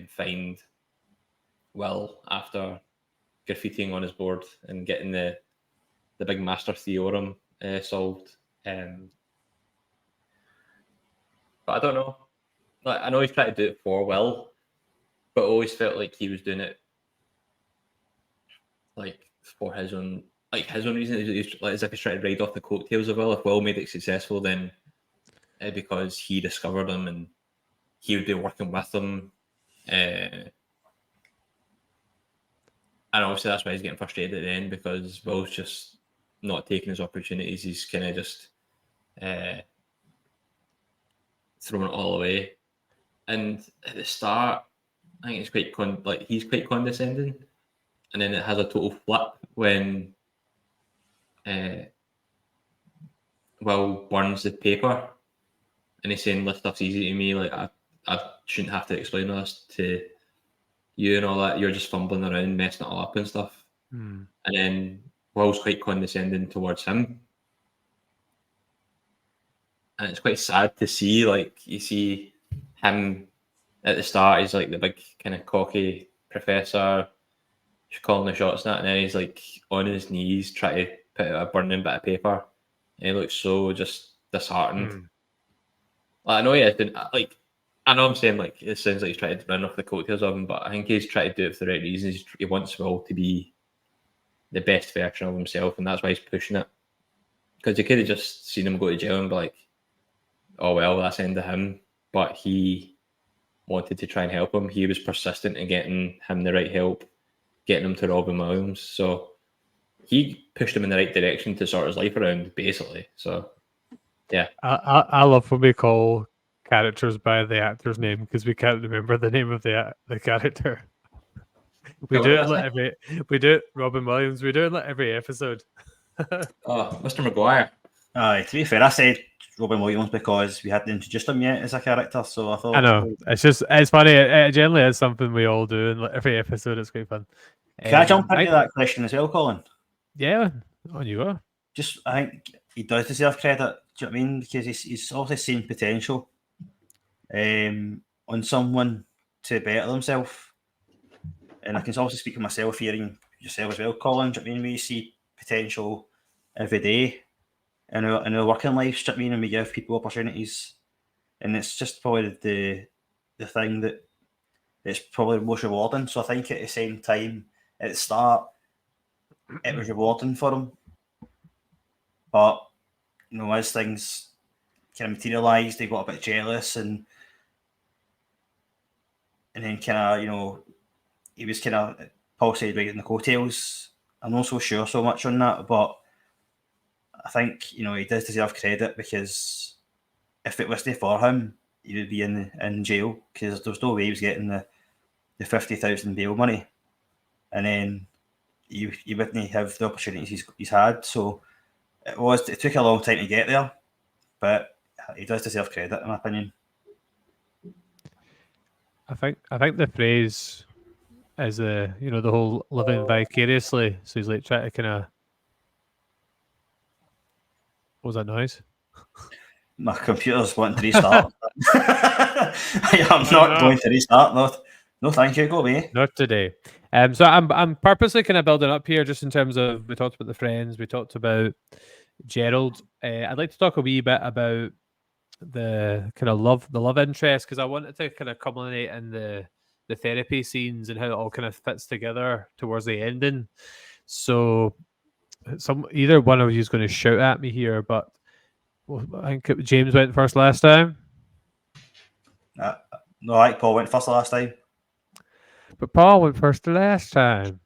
Speaker 2: find Will after graffitiing on his board and getting the big master theorem solved. But I don't know. Like, I know he's trying to do it for Will, but always felt like he was doing it like for his own reason. He's like as if he's trying to ride off the coattails of Will. If Will made it successful, then because he discovered him and he would be working with him. And obviously that's why he's getting frustrated at the end, because Will's just not taking his opportunities. He's kind of just throwing it all away. And at the start, I think it's quite he's quite condescending, and then it has a total flip when Will burns the paper, and he's saying, "This stuff's easy to me. Like I shouldn't have to explain this to you and all that. You're just fumbling around, messing it all up and stuff." And then Will's quite condescending towards him, and it's quite sad to see. Like, you see him at the start, he's like the big kind of cocky professor, just calling the shots and that, and then he's like on his knees trying to put out a burning bit of paper, and he looks so just disheartened. Like, I know he is, like, I know I'm saying like it sounds like he's trying to run off the coattails of him, but I think he's trying to do it for the right reasons. He wants Will to be the best version of himself, and that's why he's pushing it. Because you could have just seen him go to jail and be like, "Oh well, that's the end of him." But he wanted to try and help him. He was persistent in getting him the right help, getting him to Robin Williams. So he pushed him in the right direction to sort his life around, basically. So yeah,
Speaker 1: I love when we call characters by the actor's name because we can't remember the name of the character. We do it, Robin Williams. We do it like every episode.
Speaker 2: Oh, Mr. Maguire.
Speaker 3: Aye, to be fair, I said Robin Williams because we hadn't introduced him yet as a character, so I thought.
Speaker 1: I know, it's funny. It generally is something we all do in like every episode. It's quite fun.
Speaker 3: Can I jump into that question as well, Colin?
Speaker 1: Yeah, on you go.
Speaker 3: Just, I think he does deserve credit. Do you know what I mean? Because he's obviously seen potential on someone to better themselves. And I can also speak for myself here and yourself as well, Colin. Do you know what I mean? We see potential every day in our working lives. Do you know what I mean? And we give people opportunities, and it's just probably the thing that it's probably most rewarding. So I think at the same time, at the start, it was rewarding for them, but as things kind of materialised, they got a bit jealous, and then kind of he was kind of Paul said right in the coattails. I'm not so sure so much on that, but I think he does deserve credit, because if it wasn't for him, he would be in jail, because there's no way he was getting the 50,000 bail money, and then he wouldn't have the opportunities he's had. So it took a long time to get there, but he does deserve credit, in my opinion.
Speaker 1: I think the phrase is the whole living vicariously. So he's like trying to kind of. What was that noise?
Speaker 3: My computer's wanting to restart. I'm not going to restart. No, thank you. Go away.
Speaker 1: Not today. So I'm purposely kind of building up here, just in terms of, we talked about the friends, we talked about Gerald. I'd like to talk a wee bit about the kind of love interest, because I wanted to kind of culminate in the therapy scenes and how it all kind of fits together towards the ending. So either one of you is going to shout at me here, but I think James went first last time.
Speaker 3: No, I think Paul went first last time.
Speaker 1: But Paul went first the last time.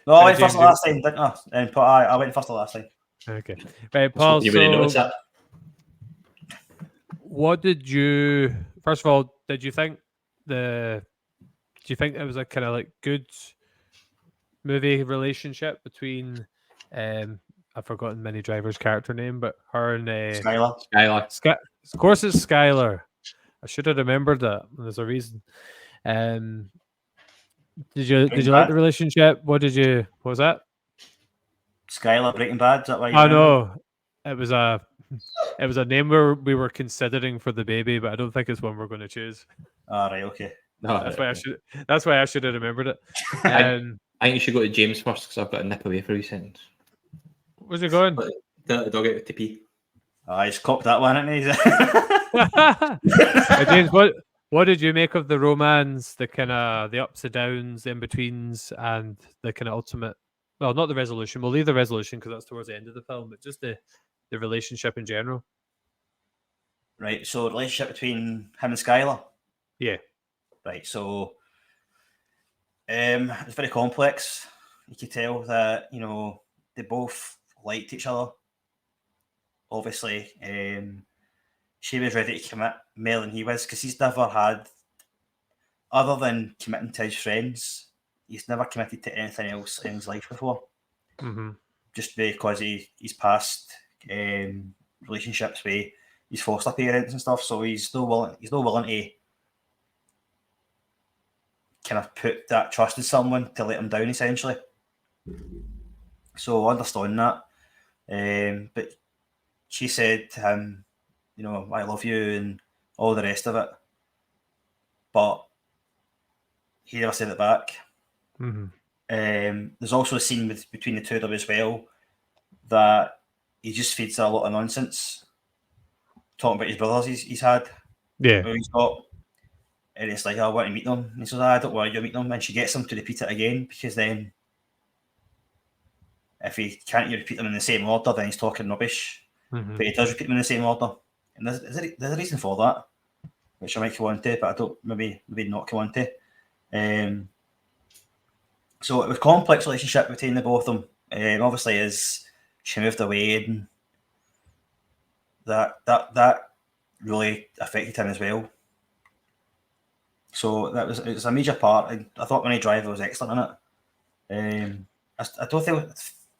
Speaker 3: No, I went first last time, didn't I? And I went first the last time.
Speaker 1: Okay. Right, Paul,
Speaker 2: you really noticed that.
Speaker 1: What did you, first of all, did you think do you think it was a kind of like good movie relationship between I've forgotten Minnie Driver's character name, but her and
Speaker 2: Skylar.
Speaker 1: Of course it's Skylar. I should have remembered that. There's a reason. Did you like the relationship? What was that?
Speaker 3: Skylar, Breaking Bad, is that why you
Speaker 1: remember? No. It was a name we were considering for the baby, but I don't think it's one we're going to choose.
Speaker 3: All right, okay.
Speaker 2: No,
Speaker 1: that's why I should have remembered it.
Speaker 2: I think you should go to James first, because I've got to nip away for a sentence.
Speaker 1: Where's it going?
Speaker 2: The dog out to pee.
Speaker 3: He's cocked that one, hasn't he?
Speaker 1: James, what did you make of the romance, the kind of the ups and downs, the in-betweens, and the kind of ultimate, well, not the resolution, we'll leave the resolution because that's towards the end of the film, but just the relationship in general?
Speaker 3: Right, so the relationship between him and Skylar?
Speaker 1: Yeah.
Speaker 3: Right, so it's very complex. You could tell that, they both liked each other. Obviously, she was ready to commit more than he was, because he's never had, other than committing to his friends, he's never committed to anything else in his life before.
Speaker 1: Mm-hmm.
Speaker 3: Just because he's past relationships with his foster parents and stuff, so he's not willing to kind of put that trust in someone to let him down, essentially. So I understand that. But she said to him, I love you and all the rest of it. But he never said it back.
Speaker 1: Mm-hmm.
Speaker 3: There's also a scene between the two of them as well that he just feeds her a lot of nonsense, talking about his brothers he's had.
Speaker 1: Yeah.
Speaker 3: He's got. And it's like, I want to meet them. And he says, I don't want you to meet them. And she gets him to repeat it again, because then if he can't repeat them in the same order, then he's talking rubbish.
Speaker 1: Mm-hmm.
Speaker 3: But he does repeat them in the same order. And there's a reason for that, which I might come on to, but I don't, maybe not come on to. So it was a complex relationship between the both of them. Obviously, as she moved away, and that really affected him as well. So it was a major part. I thought Minnie Driver was excellent in it. I don't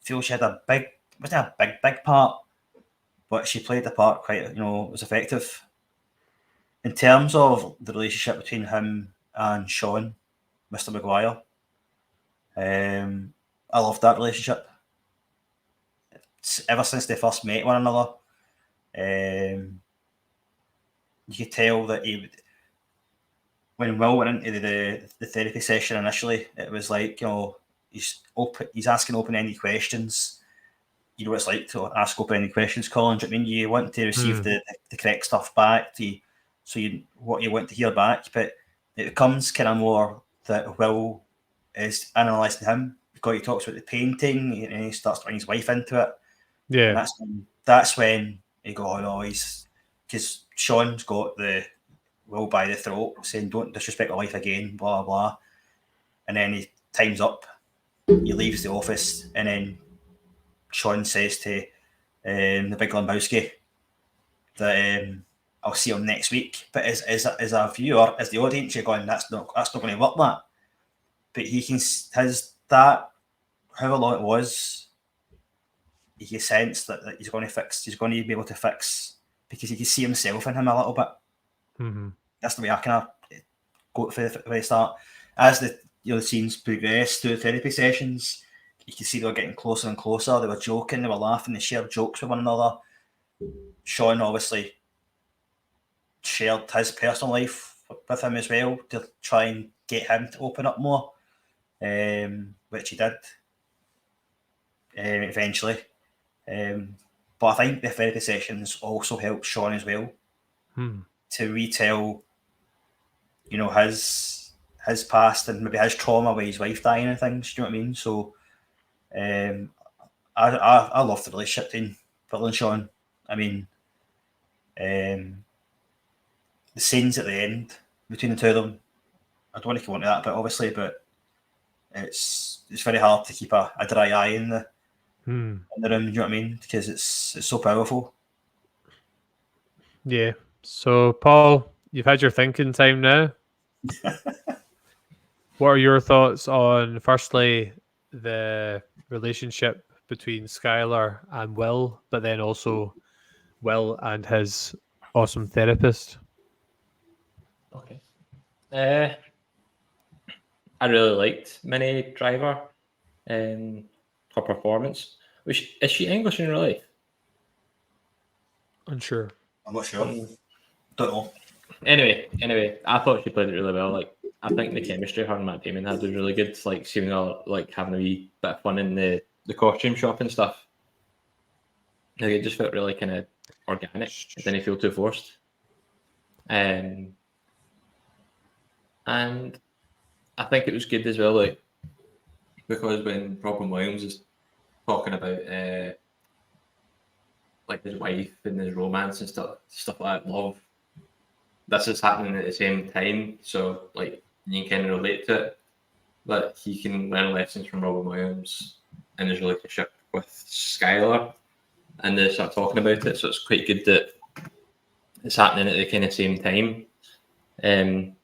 Speaker 3: feel she had wasn't a big part, but she played the part quite, was effective. In terms of the relationship between him and Sean, Mr. Maguire, I loved that relationship. Ever since they first met one another, you could tell that when Will went into the therapy session initially, it was like, he's asking open-ended questions. You know what it's like to ask open-ended questions, Colin. Do you know what I mean? You want to receive the correct stuff back, what you want to hear back, but it becomes kind of more that Will is analysing him because he talks about the painting and he starts bringing his wife into it.
Speaker 1: Yeah.
Speaker 3: And that's when he go, oh no, because Sean's got the Will by the throat saying don't disrespect my wife again, blah blah. And then he time's up, he leaves the office, and then Sean says to the big Lambowski that I'll see him next week. But as a viewer, as the audience, you're going, that's not going to work, that. But he can that however long it was, he can sense that he's going to be able to fix, because he can see himself in him a little bit.
Speaker 1: Mm-hmm.
Speaker 3: That's the way I kind of go for the very start. As the scenes progress through the therapy sessions, you can see they were getting closer and closer. They were joking, they were laughing, they shared jokes with one another. Sean obviously shared his personal life with him as well to try and get him to open up more, which he did eventually. But I think the therapy sessions also helped Sean as well to retell, his past and maybe his trauma with his wife dying and things. Do you know what I mean? So, I love the relationship between Phil and Sean. I mean, the scenes at the end between the two of them, I don't want to go into that bit obviously, but it's very hard to keep a dry eye in the room. You know what I mean? Because it's so powerful.
Speaker 1: Yeah. So, Paul, you've had your thinking time now. What are your thoughts on, firstly, the relationship between Skylar and Will, but then also Will and his awesome therapist?
Speaker 2: Okay. I really liked Minnie Driver, her performance. Is she English in real life?
Speaker 1: Unsure.
Speaker 3: I'm not sure. Don't know.
Speaker 2: Anyway, I thought she played it really well. Like, I think the chemistry her and Matt Damon had was really good. Like, seeing her like having a wee bit of fun in the costume shop and stuff. Like, it just felt really kind of organic. It didn't feel too forced. And I think it was good as well, like, because when Robin Williams is talking about like his wife and his romance and stuff like that, love, this is happening at the same time, so like you can kind of relate to it, but he can learn lessons from Robin Williams and his relationship with Skylar, and they start talking about it. So it's quite good that it's happening at the kind of same time, and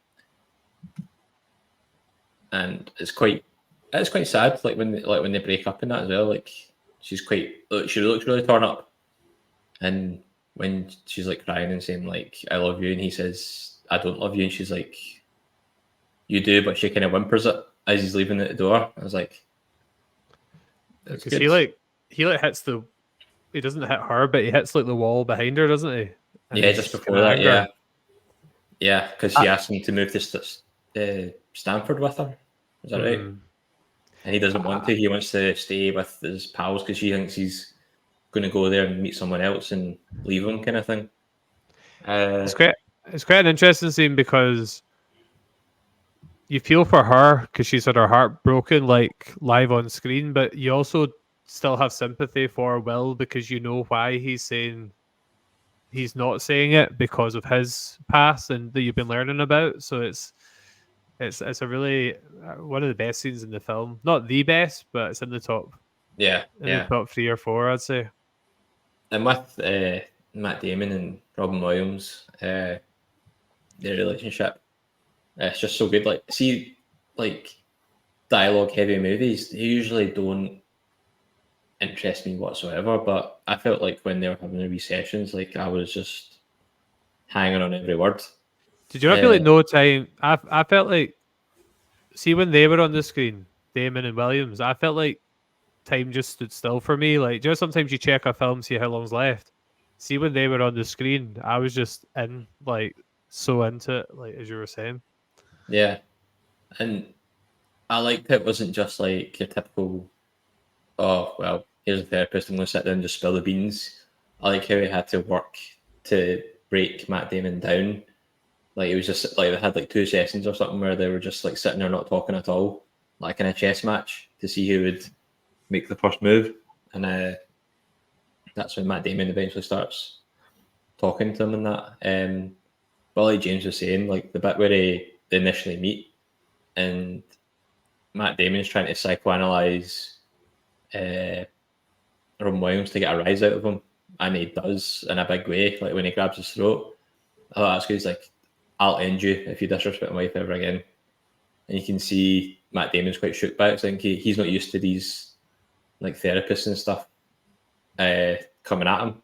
Speaker 2: it's quite sad. Like when they break up and that as well. Like she looks really torn up, and when she's like crying and saying like I love you, and he says I don't love you, and she's like you do, but she kind of whimpers it as he's leaving at the door. I was like,
Speaker 1: because he hits he doesn't hit her, but he hits like the wall behind her, doesn't he? And
Speaker 2: yeah, just before that, yeah, because she asked him to move to Stanford with her. Is that right? And he doesn't want to. He wants to stay with his pals because she thinks he's going to go there and meet someone else and leave him, kind of thing.
Speaker 1: It's quite an interesting scene because you feel for her because she's had her heart broken, like live on screen, but you also still have sympathy for Will because you know why he's not saying it because of his past and that you've been learning about. So it's a really one of the best scenes in the film. Not the best, but it's in the top. The top 3 or 4, I'd say.
Speaker 2: And with Matt Damon and Robin Williams, their relationship, it's just so good. Like, see, like dialogue heavy movies, they usually don't interest me whatsoever. But I felt like when they were having the wee sessions, like I was just hanging on every word.
Speaker 1: Did you not feel like no time? I felt like, see, when they were on the screen, Damon and Williams, I felt like time just stood still for me. Like, just sometimes you check a film, see how long's left. See, when they were on the screen, I was just so into it, like as you were saying.
Speaker 2: Yeah, and I liked it wasn't just like your typical, oh well, here's a therapist, I'm going to sit down and just spill the beans. I like how he had to work to break Matt Damon down. Like it was just like they had like 2 sessions or something where they were just like sitting there not talking at all, like in a chess match to see who would make the first move, and that's when Matt Damon eventually starts talking to him and that. But like James was saying, like the bit where they initially meet and Matt Damon's trying to psychoanalyze Robin Williams to get a rise out of him, and he does in a big way. Like when he grabs his throat, I thought that's good. He's like, "I'll end you if you disrespect my wife ever again." And you can see Matt Damon's quite shook by it. I think he's not used to these like therapists and stuff coming at him.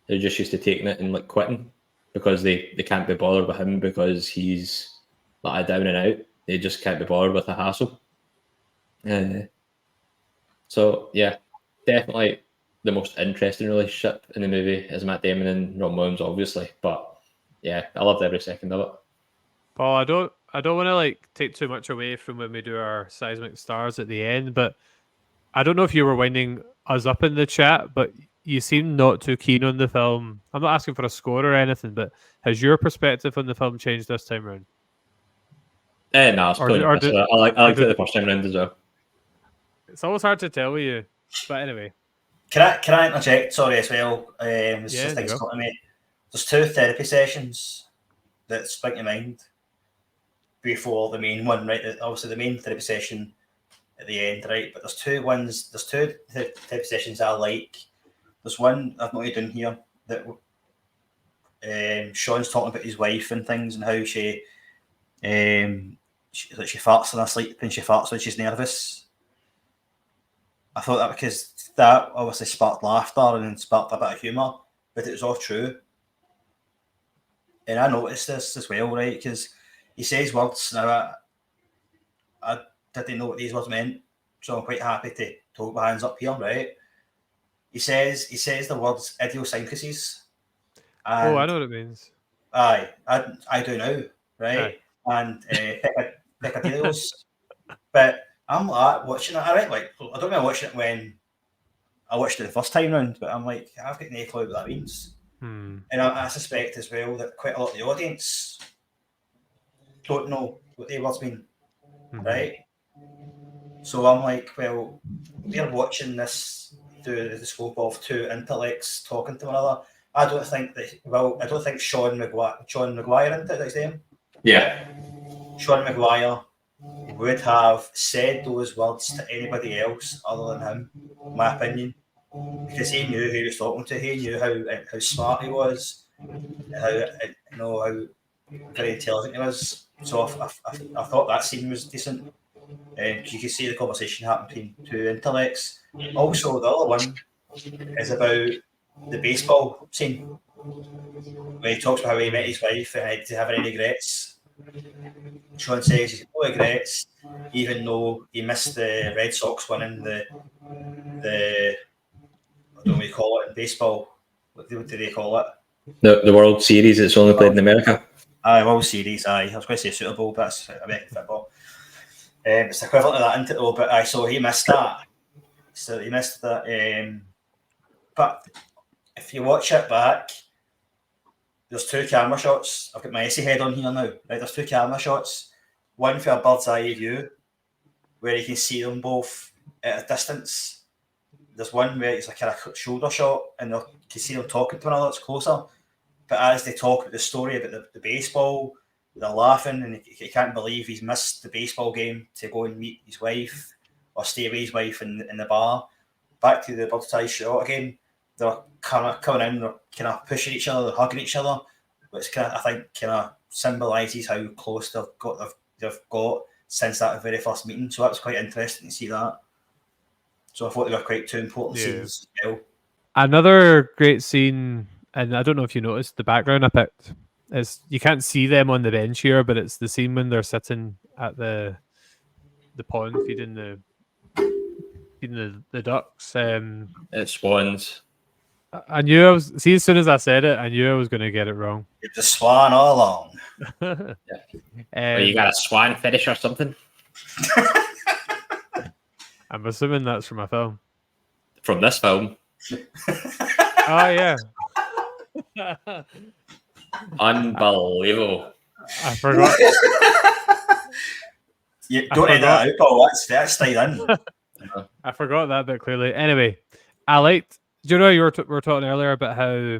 Speaker 2: They're just used to taking it and like quitting because they can't be bothered with him because he's like a down and out. They just can't be bothered with the hassle. So yeah, definitely the most interesting relationship in the movie is Matt Damon and Robin Williams, obviously. But yeah, I loved every second of it.
Speaker 1: Paul, I don't want to like take too much away from when we do our seismic stars at the end, but I don't know if you were winding us up in the chat, but you seem not too keen on the film. I'm not asking for a score or anything, but has your perspective on the film changed this time around?
Speaker 2: No, it's probably not. I liked it the first time around as well.
Speaker 1: It's always hard to tell with you, but anyway.
Speaker 3: Can I interject? Sorry as well. It's just things come to me. There's 2 therapy sessions that spring to mind before the main one, right? Obviously, the main therapy session at the end, right? But there's 2 ones. There's 2 therapy sessions I like. There's one I've noted in here that Sean's talking about his wife and things and how she farts in her sleep and she farts when she's nervous. I thought that because that obviously sparked laughter and sparked a bit of humour, but it was all true. And I noticed this as well, right? Because he says words now. I didn't know what these words meant, so I'm quite happy to hold my hands up here, right? He says the words idiosyncrasies.
Speaker 1: Oh, I know what it means.
Speaker 3: Aye, I do now, right? Aye. And peccadillos. But I'm like watching it. I don't remember watching it when I watched it the first time round, but I'm like, I've got no clue what that means. And I suspect as well that quite a lot of the audience don't know what the words mean, right? So I'm like, well, we're watching this through the scope of 2 intellects talking to one another. I don't think Sean Maguire, isn't it, his name?
Speaker 2: Yeah.
Speaker 3: Sean Maguire would have said those words to anybody else other than him, in my opinion, because he knew who he was talking to. He knew how smart he was, how very intelligent he was. So I thought that scene was decent. You could see the conversation happening between 2 intellects. Also, the other one is about the baseball scene, where he talks about how he met his wife and did he have any regrets. Sean says he's no regrets, even though he missed the Red Sox winning the I don't know what you call it in baseball. What do they call it?
Speaker 2: The World Series. It's only played in America.
Speaker 3: World Series. I was going to say Super Bowl, but that's American football. It's equivalent to that, isn't it? Though, but so he missed that. So he missed that. But if you watch it back, there's 2 camera shots. I've got my essay head on here now. Right, there's 2 camera shots. One for a bird's eye view, where you can see them both at a distance. There's one where it's like a shoulder shot, and you can see them talking to one another. It's closer. But as they talk about the story about the baseball, they're laughing, and he can't believe he's missed the baseball game to go and meet his wife or stay with his wife in the bar. Back to the bird's eye shot again. They're kind of coming in, they're kind of pushing each other, they're hugging each other, which I think kind of symbolises how close they've got since that very first meeting. So that was quite interesting to see that. So I thought they were quite 2 important scenes as well.
Speaker 1: Another great scene, and I don't know if you noticed the background I picked, is you can't see them on the bench here, but it's the scene when they're sitting at the pond feeding the ducks.
Speaker 2: It's swans.
Speaker 1: I knew I was. See, as soon as I said it, I knew I was going to get it wrong.
Speaker 3: You're the swan all along.
Speaker 2: Or you got a swan fetish or something?
Speaker 1: I'm assuming that's from a film.
Speaker 2: From this film.
Speaker 1: Oh yeah.
Speaker 2: Unbelievable.
Speaker 1: I forgot.
Speaker 3: You don't edit that out, Paul. That's stayed in.
Speaker 1: I forgot that bit clearly. Anyway, I liked. Do you know you were talking earlier about how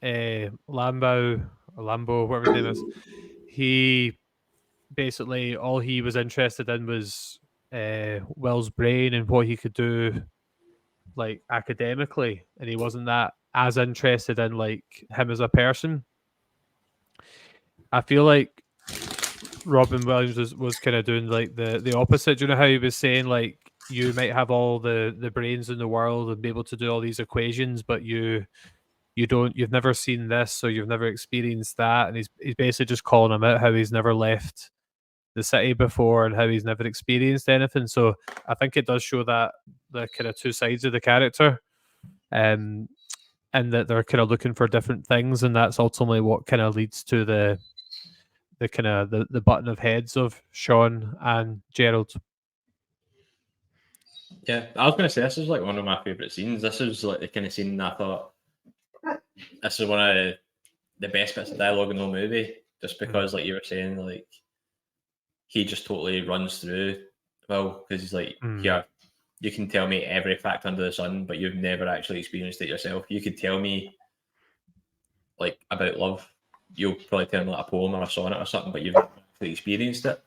Speaker 1: Lambo, whatever his name is, he basically all he was interested in was Will's brain and what he could do, like academically, and he wasn't that as interested in like him as a person. I feel like Robin Williams was kind of doing like the opposite. Do you know how he was saying like you might have all the brains in the world and be able to do all these equations, but you've never seen this, so you've never experienced that, and he's basically just calling him out how he's never left the city before and how he's never experienced anything. So I think it does show that the kind of two sides of the character, and that they're kind of looking for different things, and that's ultimately what kind of leads to the kind of the button of heads of Sean and Gerald.
Speaker 2: Yeah, I was going to say this is like one of my favourite scenes. This is like the kind of scene I thought this is one of the best bits of dialogue in the whole movie, just because, like you were saying, like he just totally runs through Will because he's like, yeah, you can tell me every fact under the sun, but you've never actually experienced it yourself. You could tell me like about love. You'll probably tell me like a poem or a sonnet or something, but you've never actually experienced it.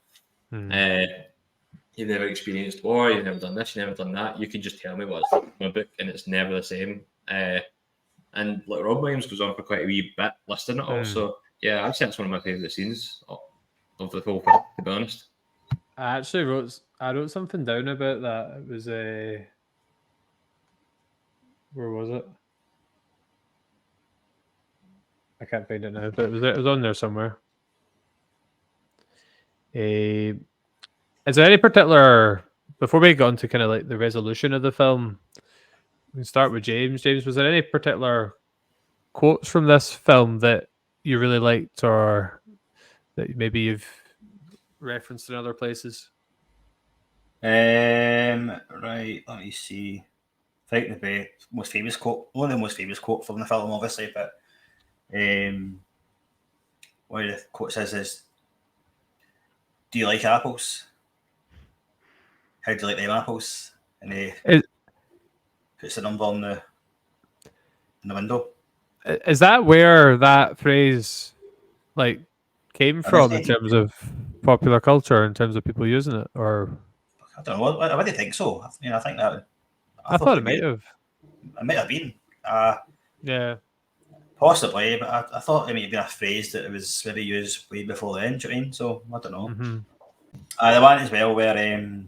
Speaker 2: You've never experienced war, you've never done this, you've never done that. You can just tell me what's in my book and it's never the same. And like Rob Williams goes on for quite a wee bit listing it all. So yeah, I'd say it's one of my favourite scenes of the whole film, to be honest.
Speaker 1: I actually wrote something down about that. It was where was it? I can't find it now, but it was on there somewhere. Is there any particular, before we get on to kind of like the resolution of the film, we can start with James. James, was there any particular quotes from this film that you really liked, or that maybe you've referenced in other places?
Speaker 3: Right, let me see. I think the most famous quote, one of the most famous quote from the film, obviously, but one of the quotes is, "Do you like apples? How do you like them apples?" And he puts the number on the window.
Speaker 1: Is that where that phrase like came from in terms of popular culture, in terms of people using it, or?
Speaker 3: I don't know. I really think so. I mean, I think that.
Speaker 1: I thought it might have.
Speaker 3: It might have been.
Speaker 1: Yeah.
Speaker 3: Possibly, but I thought it might have been a phrase that it was maybe used way before then. Do you know what I mean? So I don't know. The one as well where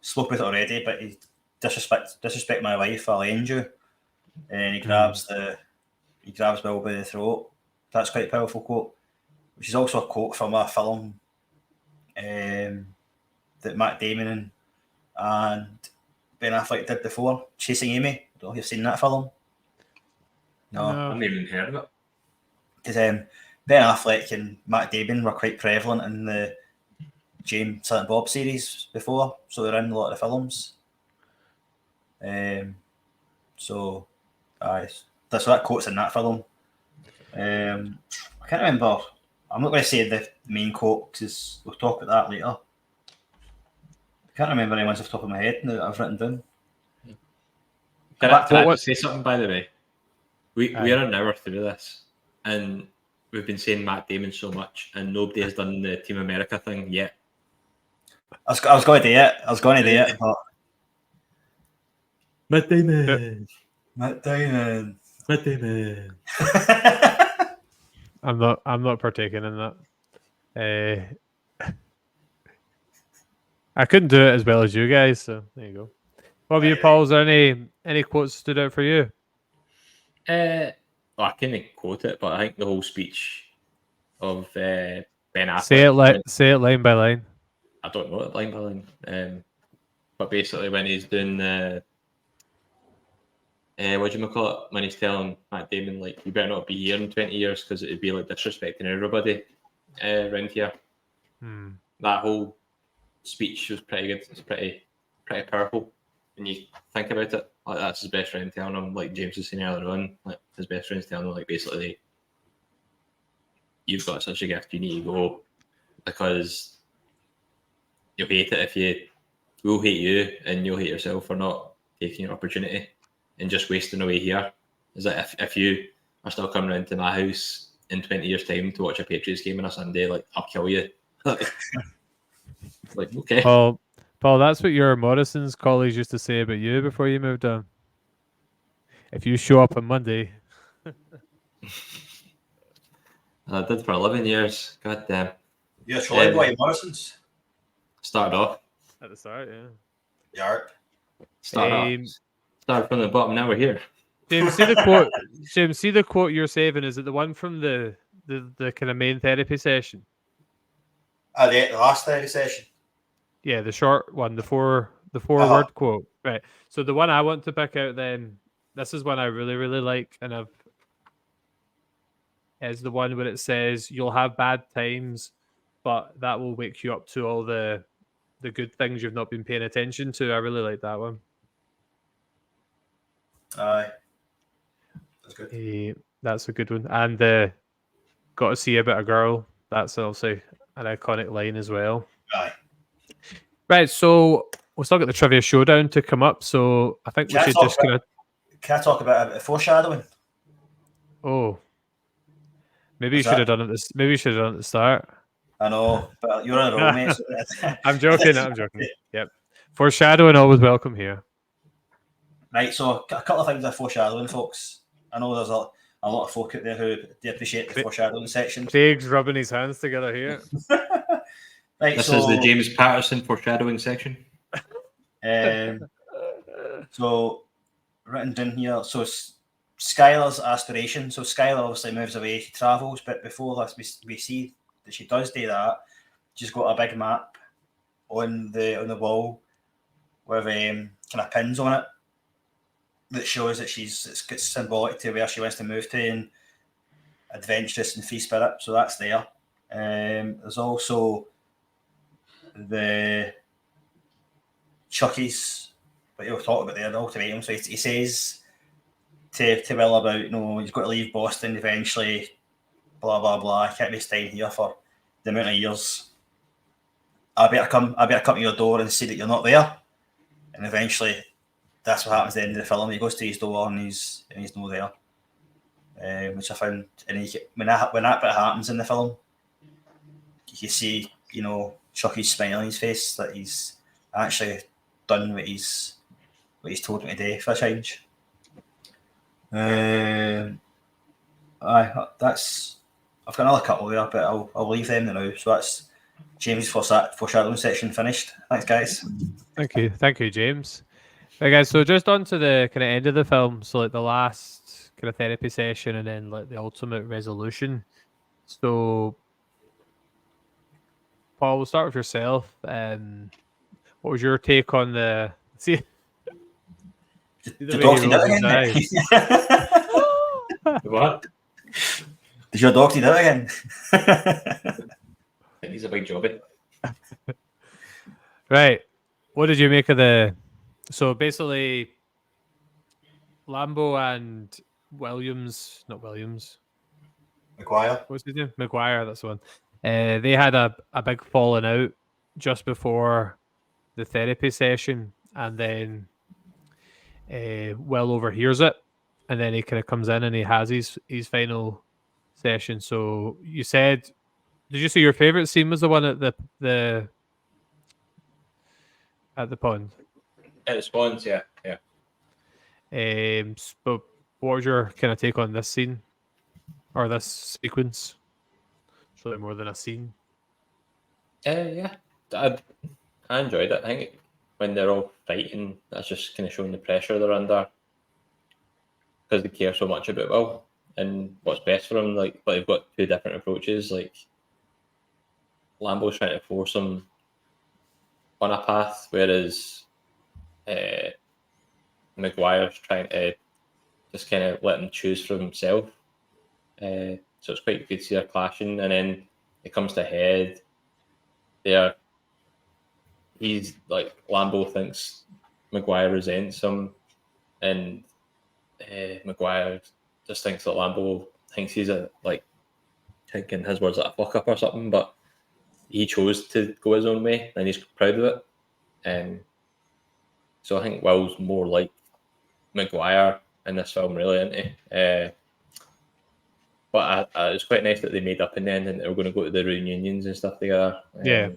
Speaker 3: spoke with it already, but he disrespect my wife, I'll end you, and he grabs Will by the throat. That's quite a powerful quote, which is also a quote from a film that Matt Damon and Ben Affleck did before, Chasing Amy. I don't know if you've seen that film. No.
Speaker 2: I haven't even heard of it.
Speaker 3: Because Ben Affleck and Matt Damon were quite prevalent in the James and Bob series before, so they're in a lot of the films. So that quote's in that film. I can't remember. I'm not going to say the main quote because we'll talk about that later. I can't remember any ones off the top of my head that I've written down.
Speaker 2: Can I just say something, by the way? We're an hour through this, and we've been saying Matt Damon so much, and nobody has done the Team America thing yet.
Speaker 3: I was going to do it. But...
Speaker 2: Matt Damon.
Speaker 1: I'm not partaking in that. I couldn't do it as well as you guys, so there you go. What about you, Paul? Is there any quotes stood out for you?
Speaker 2: Well, I can't quote it, but I think the whole speech of Ben Affleck.
Speaker 1: Say it line by line.
Speaker 2: I don't know it line by line. But basically, when he's doing what do you call it? When he's telling Matt Damon, like, you better not be here in 20 years because it would be like disrespecting everybody around here. That whole speech was pretty good. It's pretty powerful when you think about it. Like, that's his best friend telling him, like James was saying earlier on, like his best friend's telling him, like, basically, you've got such a gift, you need to go because you'll hate it if you. We'll hate you and you'll hate yourself for not taking your opportunity and just wasting away here. Is that if you are still coming around to my house in 20 years' time to watch a Patriots game on a Sunday, like, I'll kill you. Like, okay.
Speaker 1: Paul, that's what your Morrison's colleagues used to say about you before you moved on. If you show up on Monday.
Speaker 2: I did for 11 years. God damn.
Speaker 3: You're a trolley boy at Morrison's?
Speaker 2: Started off.
Speaker 1: At the start, yeah.
Speaker 3: Yarp.
Speaker 2: Started from the bottom, now we're here.
Speaker 1: James, see the quote. James, see the quote you're saving. Is it the one from the kind of main therapy session?
Speaker 3: The last therapy session.
Speaker 1: Yeah, the short one, the four word quote. Right. So the one I want to pick out then, this is one I really, really like, and is the one where it says you'll have bad times, but that will wake you up to all the good things you've not been paying attention to. I really like that one.
Speaker 3: Aye. That's good.
Speaker 1: That's a good one. And got to see about a girl. That's also an iconic line as well.
Speaker 3: Aye.
Speaker 1: Right, so we'll still get the trivia showdown to come up. So I think we should just kind of.
Speaker 3: Can I talk about a bit of foreshadowing?
Speaker 1: Oh, maybe you should have done it. Maybe you should have done it at the start.
Speaker 3: I know, but you're on a roll, mate.
Speaker 1: I'm joking. Yep. Foreshadowing always welcome here.
Speaker 3: Right, so a couple of things of foreshadowing, folks. I know there's a lot of folk out there who do appreciate the foreshadowing section.
Speaker 1: Craig's rubbing his hands together here.
Speaker 3: Right,
Speaker 2: this is the James Patterson foreshadowing section.
Speaker 3: So, written down here, so Skylar's aspiration. So Skylar obviously moves away, she travels, but before this, we see that she does do that. She's got a big map on the wall with kind of pins on it that shows that it's symbolic to where she wants to move to and adventurous and free spirit. So that's there. There's also the Chucky's, but he'll talk about the ultimatum. So he says to Will about, he's got to leave Boston eventually, blah blah blah. I can't be staying here for the amount of years. I better come to your door and see that you're not there. And eventually, that's what happens at the end of the film. He goes to his door and he's not there. Which I found, and when that bit happens in the film, you see, Chucky's smile on his face that he's actually done what he's told him to do for a change. I've got another couple there, but I'll leave them now. So that's James' foreshadowing section finished. Thanks, guys.
Speaker 1: Thank you, James. Right, guys. So just on to the kind of end of the film. So like the last kind of therapy session, and then like the ultimate resolution. So, Paul, we'll start with yourself. What was your take on the
Speaker 3: the dog did it again?
Speaker 2: What?
Speaker 3: Did your dog do that again?
Speaker 2: He's a big jobby.
Speaker 1: Right. What did you make of so basically Lambo and
Speaker 3: McGuire.
Speaker 1: What's his name? McGuire, that's the one. They had a big falling out just before the therapy session, and then Will overhears it, and then he kind of comes in and he has his final session. So you said, did you say your favorite scene was the one at the pond?
Speaker 2: At the spawns, yeah.
Speaker 1: But what was your kind of take on this scene or this sequence? It's really more than a scene.
Speaker 2: Yeah, I enjoyed it. I think when they're all fighting, that's just kind of showing the pressure they're under because they care so much about Will and what's best for him. Like, but they've got two different approaches. Like, Lambo's trying to force him on a path, whereas McGuire's trying to just kind of let him choose for himself. So it's quite good to see her clashing, and then it comes to head. He's like Lambo thinks Maguire resents him, and Maguire just thinks that Lambo thinks he's thinking his words like a fuck up or something, but he chose to go his own way and he's proud of it. So I think Will's more like Maguire in this film, really, isn't he? But it's quite nice that they made up in the end and they were going to go to the reunions and stuff together.
Speaker 1: Yeah.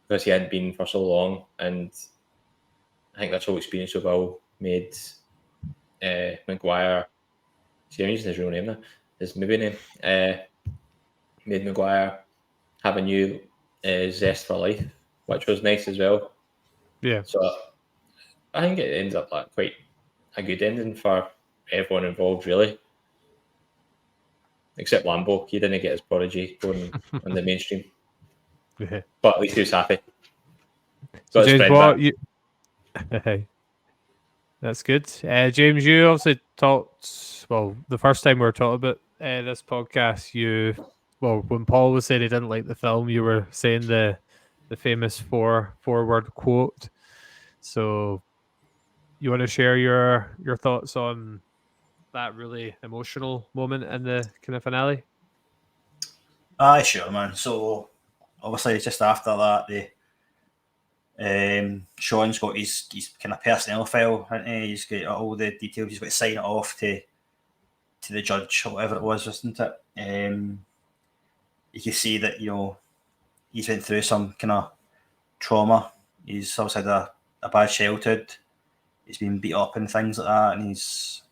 Speaker 2: Because he hadn't been for so long, and I think that whole experience with Will made Maguire. See, I'm using his real name now. His movie name made Maguire have a new zest for life, which was nice as well.
Speaker 1: Yeah.
Speaker 2: So I think it ends up like quite a good ending for everyone involved, really. Except Lambo, he didn't get his prodigy going on the mainstream.
Speaker 1: Yeah.
Speaker 2: But at least he was happy.
Speaker 1: So
Speaker 2: Got his
Speaker 1: James,
Speaker 2: friend
Speaker 1: what
Speaker 2: back.
Speaker 1: you? That's good. James, you obviously talked. Well, the first time we were talking about this podcast, when Paul was saying he didn't like the film, you were saying the famous four-word quote. So, you want to share your thoughts on that really emotional moment in the kind of finale?
Speaker 3: Aye, sure, man. So obviously, just after that, Sean's got his kind of personnel file, hasn't he? He's got all the details. He's got to sign it off to the judge or whatever it was, wasn't it? You can see that he's went through some kind of trauma. He's obviously had a bad childhood. He's been beat up and things like that, and he's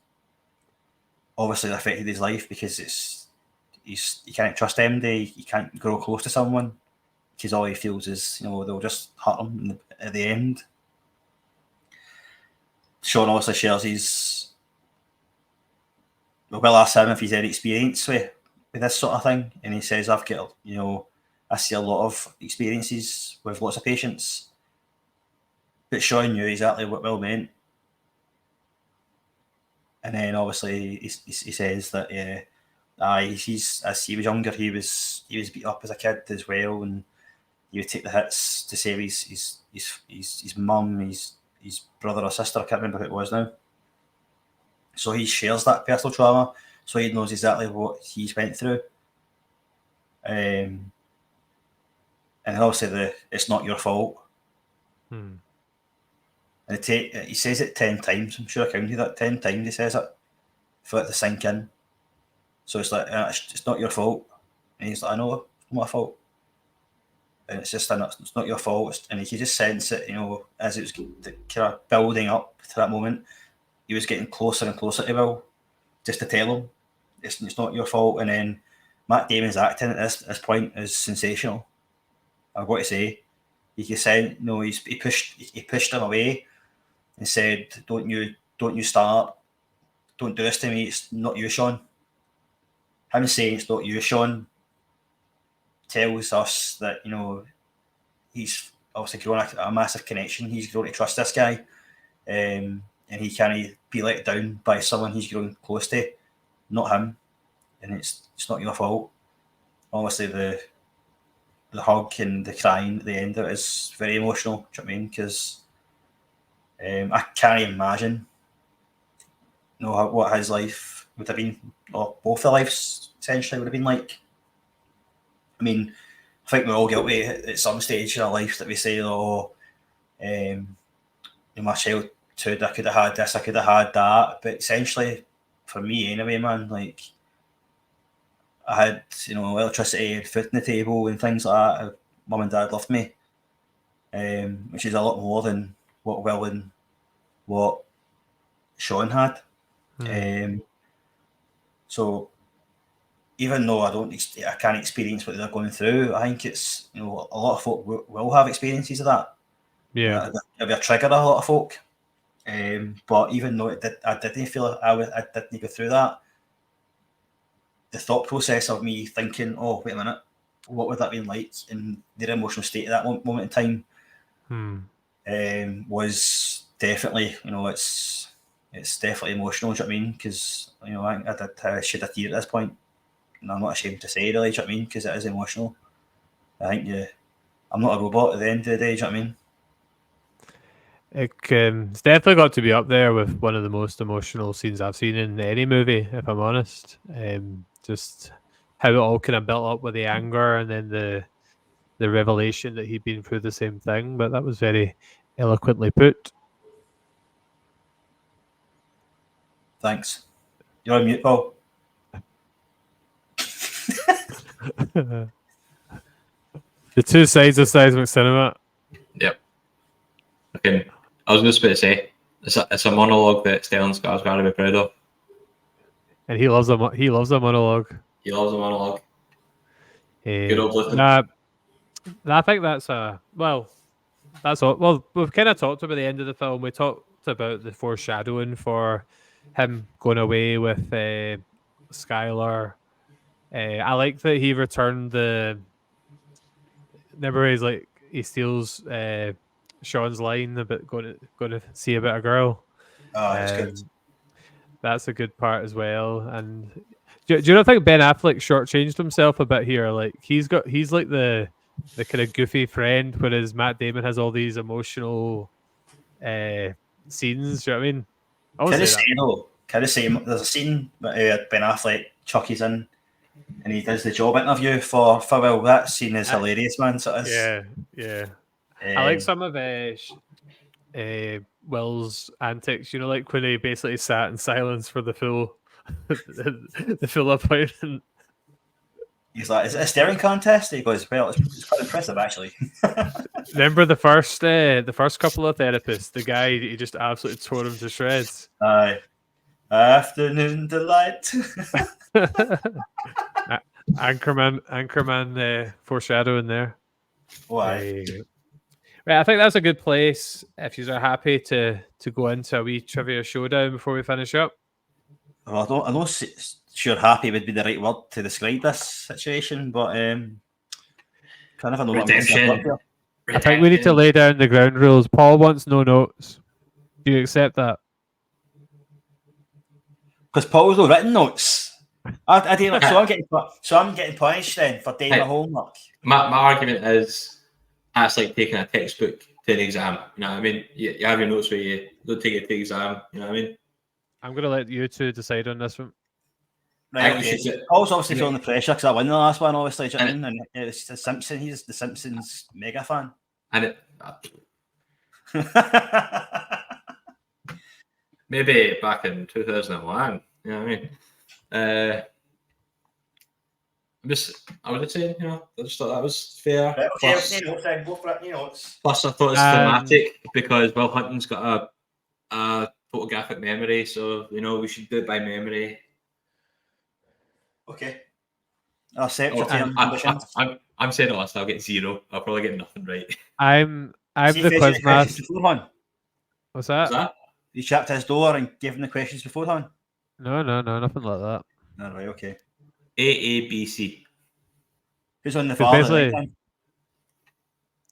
Speaker 3: obviously affected his life because you can't trust MD. You can't grow close to someone because all he feels is they'll just hurt him at the end. Sean also shares we'll ask him if he's any experience with this sort of thing, and he says, I've got I see a lot of experiences with lots of patients, but Sean knew exactly what Will meant. And then obviously he says that as he was younger, he was beat up as a kid as well, and he would take the hits to save his mum, his brother or sister. I can't remember who it was now. So he shares that personal trauma, so he knows exactly what he's went through. And obviously it's not your fault. And he says it 10 times. I'm sure I counted that 10 times. He says it for it to sink in. So it's like, it's not your fault. And he's like, I know, it's not my fault. And it's just, it's not your fault. And you just sense it, as it was kind of building up to that moment. He was getting closer and closer to Will, just to tell him it's not your fault. And then Matt Damon's acting at this point is sensational. I've got to say, you can say he pushed him away and said, "Don't you start? Don't do this to me. It's not you, Sean." Him saying it's not you, Sean, tells us that he's obviously grown a massive connection. He's grown to trust this guy, and he can't be let down by someone he's grown close to, not him. And it's not your fault. Obviously, the hug and the crying at the end of it is very emotional. Do you know what I mean? Because I can't imagine what his life would have been, or both their lives essentially would have been like. I mean, I think we're all guilty at some stage in our life that we say, in my childhood I could have had this, I could have had that. But essentially, for me anyway, man, like I had, electricity and food on the table and things like that. Mum and dad loved me, which is a lot more than what Will and what Sean had. So even though I can't experience what they're going through, I think it's a lot of folk will have experiences of that.
Speaker 1: Yeah,
Speaker 3: it'll be a trigger to a lot of folk. But even though I didn't feel I didn't go through that. The thought process of me thinking, "Oh, wait a minute, what would that been like in their emotional state at that moment in time?" Was definitely, it's definitely emotional. Do you know what I mean? Because I think I did shed a tear at this point, and I'm not ashamed to say really. Do you know what I mean? Because it is emotional. I think I'm not a robot at the end of the day. Do you know what I mean?
Speaker 1: It's definitely got to be up there with one of the most emotional scenes I've seen in any movie, if I'm honest. Just how it all kind of built up with the anger and then the revelation that he'd been through the same thing. But that was very eloquently put.
Speaker 3: Thanks. You're on mute, Paul.
Speaker 1: The two sides of Seismic Cinema.
Speaker 2: Yep. Okay. I was just about to say it's a monologue that Stellan Skarsgård got to be proud of.
Speaker 1: And he loves a monologue.
Speaker 2: He loves a monologue. Good old Luton.
Speaker 1: I think that's that's all. Well, we've kind of talked about the end of the film. We talked about the foreshadowing for him going away with Skylar. I like that he returned the. Remember, he's like he steals Sean's line about going to see about a girl.
Speaker 3: Oh, that's good.
Speaker 1: That's a good part as well. And do you not think Ben Affleck shortchanged himself a bit here? Like he's like the kind of goofy friend, whereas Matt Damon has all these emotional scenes. Do you know what I mean?
Speaker 3: Can I say there's a scene that Ben Affleck Chucky's in, and he does the job interview for Will. That scene is hilarious, man. So it's,
Speaker 1: yeah. I like some of Will's antics. Like when he basically sat in silence for the full the full appointment.
Speaker 3: He's like, "Is it a staring contest?" He goes, "Well, it's quite impressive, actually."
Speaker 1: Remember the first couple of therapists, the guy he just absolutely tore him to shreds.
Speaker 3: Aye. Afternoon delight.
Speaker 1: Anchorman foreshadowing there.
Speaker 3: Why?
Speaker 1: Right, I think that's a good place if you are happy to go into a wee trivia showdown before we finish up.
Speaker 3: Well, I know sure happy would be the right word to describe this situation, but kind of I know what I'm getting up here.
Speaker 1: I think we need to lay down the ground rules. Paul wants no notes. Do you accept that?
Speaker 3: Because Paul's no written notes. I didn't. So I'm getting punished then for doing my homework.
Speaker 2: My argument is that's like taking a textbook to an exam. You know what I mean? You have your notes where you don't take it to the exam. You know what I mean?
Speaker 1: I'm going to let you two decide on this one.
Speaker 3: Right, okay. Paul's obviously feeling the pressure because I won the last one, obviously. And it's the Simpsons. He's the Simpsons mega fan.
Speaker 2: And maybe back in 2001. You know what I mean? I was just saying, I just thought that was fair.
Speaker 3: Right, okay, go for it, notes.
Speaker 2: Plus, I thought it's thematic because Will Hunting's got a photographic memory, so we should do it by memory.
Speaker 3: Okay. I'll set your
Speaker 2: ambitions. I'm saying it last. I'll get 0. I'll probably get nothing right.
Speaker 1: I'm the quizmaster. What's that?
Speaker 3: You chapped his door and gave him the questions beforehand?
Speaker 1: No, nothing like that.
Speaker 3: All right, okay.
Speaker 2: A, B, C.
Speaker 3: Who's on the far right hand?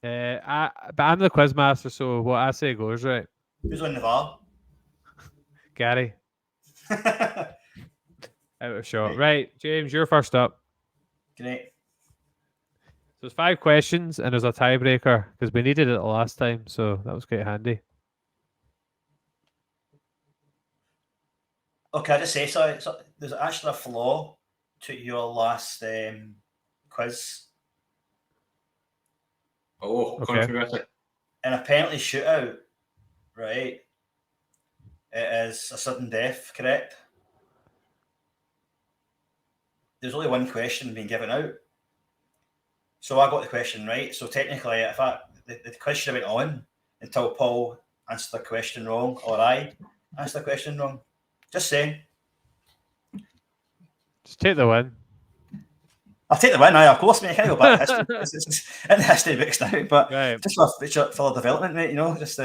Speaker 1: But I'm the quizmaster, so what I say goes, right?
Speaker 3: Who's on the VAR?
Speaker 1: Gary. Out of shot. Right, James, you're first up.
Speaker 3: Great.
Speaker 1: So it's 5 questions, and there's a tiebreaker because we needed it the last time, so that was quite handy.
Speaker 3: Okay, I just say so there's actually a flaw to your last quiz.
Speaker 2: Oh, controversy.
Speaker 3: And apparently shootout, right? It is a sudden death, correct? There's only one question being given out. So I got the question right. So technically, the question went on until Paul answered the question wrong or I answered the question wrong. Just saying.
Speaker 1: Just take the win.
Speaker 3: I'll take the win, of course, mate. I can't go back to history. It's in the history books now, but just for development, mate, just...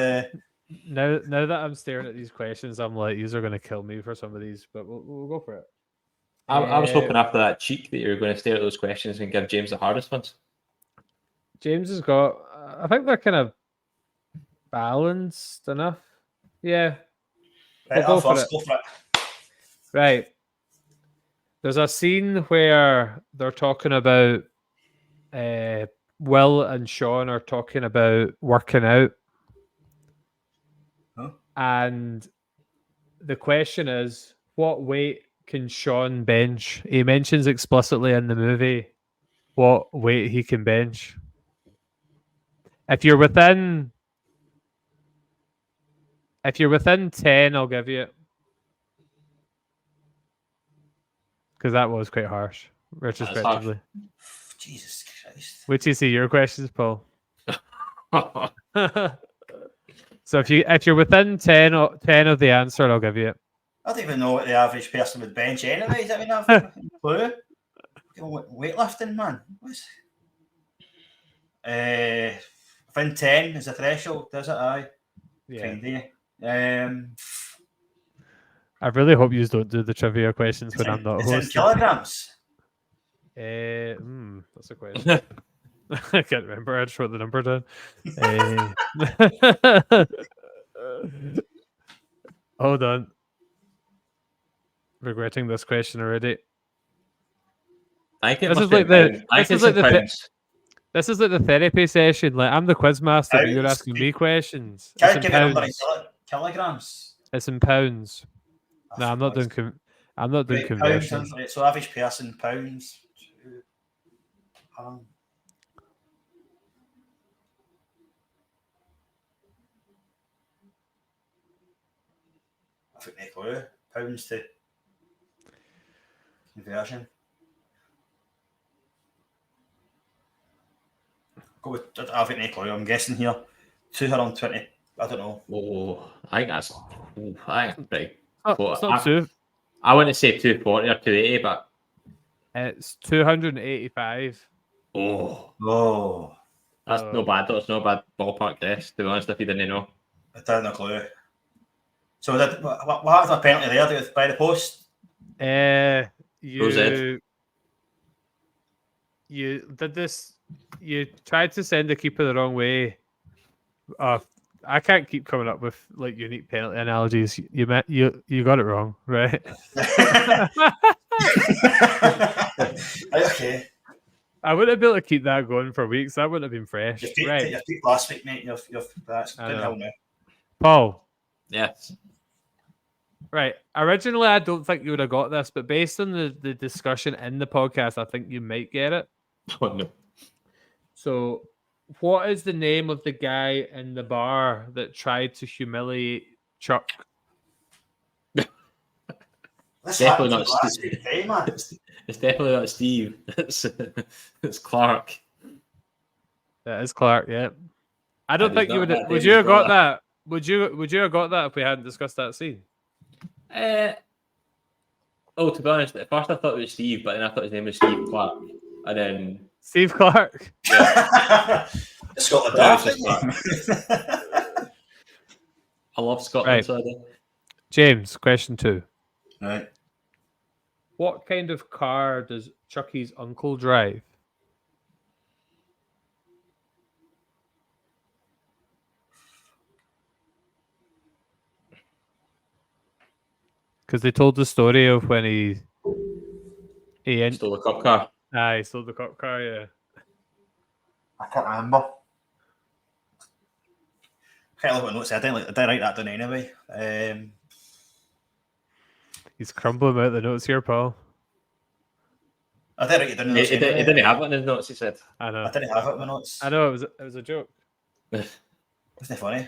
Speaker 1: Now that I'm staring at these questions, I'm like, these are going to kill me for some of these, but we'll go for it.
Speaker 2: I was hoping after that cheek that you were going to stare at those questions and give James the hardest ones.
Speaker 1: James has got... I think they're kind of balanced enough. Yeah.
Speaker 3: Right,
Speaker 1: go
Speaker 3: I'll
Speaker 1: for
Speaker 3: first.
Speaker 1: it.
Speaker 3: Go for it.
Speaker 1: Right. There's a scene where they're talking about Will and Sean are talking about working out.
Speaker 3: Huh?
Speaker 1: And the question is, what weight can Sean bench? He mentions explicitly in the movie what weight he can bench. If you're within 10, I'll give you it. Because that was quite harsh, retrospectively.
Speaker 3: Jesus Christ.
Speaker 1: Wait till you see your questions, Paul. So if you're within 10 of the answer, I'll give you it.
Speaker 3: I don't even know what the average person would bench anyway. I mean, I've no clue. Weightlifting, man. Within 10 is a threshold, does it? Aye.
Speaker 1: Yeah.
Speaker 3: Fine,
Speaker 1: I really hope you don't do the trivia questions when I'm not
Speaker 3: it's in
Speaker 1: hosting.
Speaker 3: kilograms.
Speaker 1: That's a question. I can't remember. I just wrote the number down. Hold on. Regretting this question already.
Speaker 2: I think
Speaker 1: This is like the this is like the therapy session. Like I'm the quiz master, but you're
Speaker 3: Pounds.
Speaker 1: asking me questions.
Speaker 3: Can
Speaker 1: It's
Speaker 3: I
Speaker 1: in
Speaker 3: give you a number in
Speaker 1: pounds.
Speaker 3: kilograms?
Speaker 1: It's in pounds.
Speaker 3: Oh,
Speaker 1: No, I'm not doing. I'm not doing
Speaker 3: right,
Speaker 1: conversions.
Speaker 3: pounds, right, so average person pounds. I think no clue. Pounds to conversion. Go with. I think no clue. I'm guessing here. 220. I don't know.
Speaker 2: Oh, I think that's pretty.
Speaker 1: It's not two.
Speaker 2: I want to say 240 or 280, but
Speaker 1: It's 285.
Speaker 3: Oh.
Speaker 2: That's no bad. That's no bad ballpark guess. To be honest, if you didn't know.
Speaker 3: I don't have no clue. So what happened to my penalty there? By the post?
Speaker 1: You did this. You tried to send the keeper the wrong way. I can't keep coming up with like unique penalty analogies. You got it wrong, right?
Speaker 3: Okay.
Speaker 1: I wouldn't be able to keep that going for weeks. That wouldn't have been fresh. Right.
Speaker 3: Your peak last week, mate. That's didn't help me.
Speaker 1: Paul.
Speaker 2: Yes.
Speaker 1: Right. Originally, I don't think you would have got this, but based on the discussion in the podcast, I think you might get it.
Speaker 2: Oh, no.
Speaker 1: So, what is the name of the guy in the bar that tried to humiliate Chuck?
Speaker 3: This
Speaker 2: Definitely
Speaker 3: happened
Speaker 2: not
Speaker 3: last week, man.
Speaker 2: It's definitely not Steve. It's Clark.
Speaker 1: That is Clark. Yeah. I don't
Speaker 2: And
Speaker 1: think
Speaker 2: he's
Speaker 1: you
Speaker 2: not
Speaker 1: would.
Speaker 2: that
Speaker 1: Would
Speaker 2: David
Speaker 1: you have got
Speaker 2: Brother.
Speaker 1: that? Would you have got that if we hadn't discussed that scene?
Speaker 2: To be honest, at first I thought it was Steve, but then I thought his name was Steve Clark, and then
Speaker 1: Steve Clark.
Speaker 2: yeah,
Speaker 3: Scotland.
Speaker 2: I love Scotland.
Speaker 1: Right.
Speaker 2: So I do.
Speaker 1: James, question 2.
Speaker 3: Right.
Speaker 1: What kind of car does Chucky's uncle drive? Because they told the story of when he
Speaker 2: Stole the cop car.
Speaker 1: he stole the cop car. Yeah.
Speaker 3: I can't remember. I can't look at notes. I didn't write that down anyway.
Speaker 1: He's crumbling out the notes here, Paul.
Speaker 3: I didn't write it down in the notes.
Speaker 2: He didn't have it in his notes. He said,
Speaker 1: I know.
Speaker 3: I didn't have it in my notes.
Speaker 1: I know it was a joke.
Speaker 3: Isn't it funny?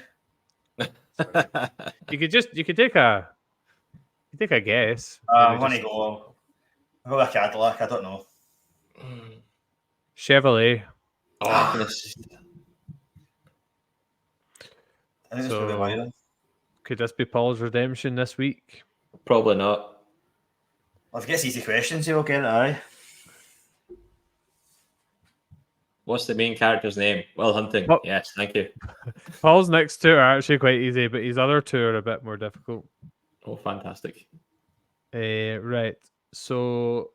Speaker 1: You could take a guess.
Speaker 3: I want to go. I'll go with a Cadillac. I don't know.
Speaker 1: Chevrolet.
Speaker 2: Oh, goodness.
Speaker 3: I think it's probably mine.
Speaker 1: Could this be Paul's redemption this week?
Speaker 2: Probably not.
Speaker 3: Well, if you get easy questions, you'll get it. Aye.
Speaker 2: What's the main character's name? Will Hunting.
Speaker 1: Oh.
Speaker 2: Yes, thank you.
Speaker 1: Paul's next 2 are actually quite easy, but his other 2 are a bit more difficult.
Speaker 2: Oh, fantastic.
Speaker 1: Right. So,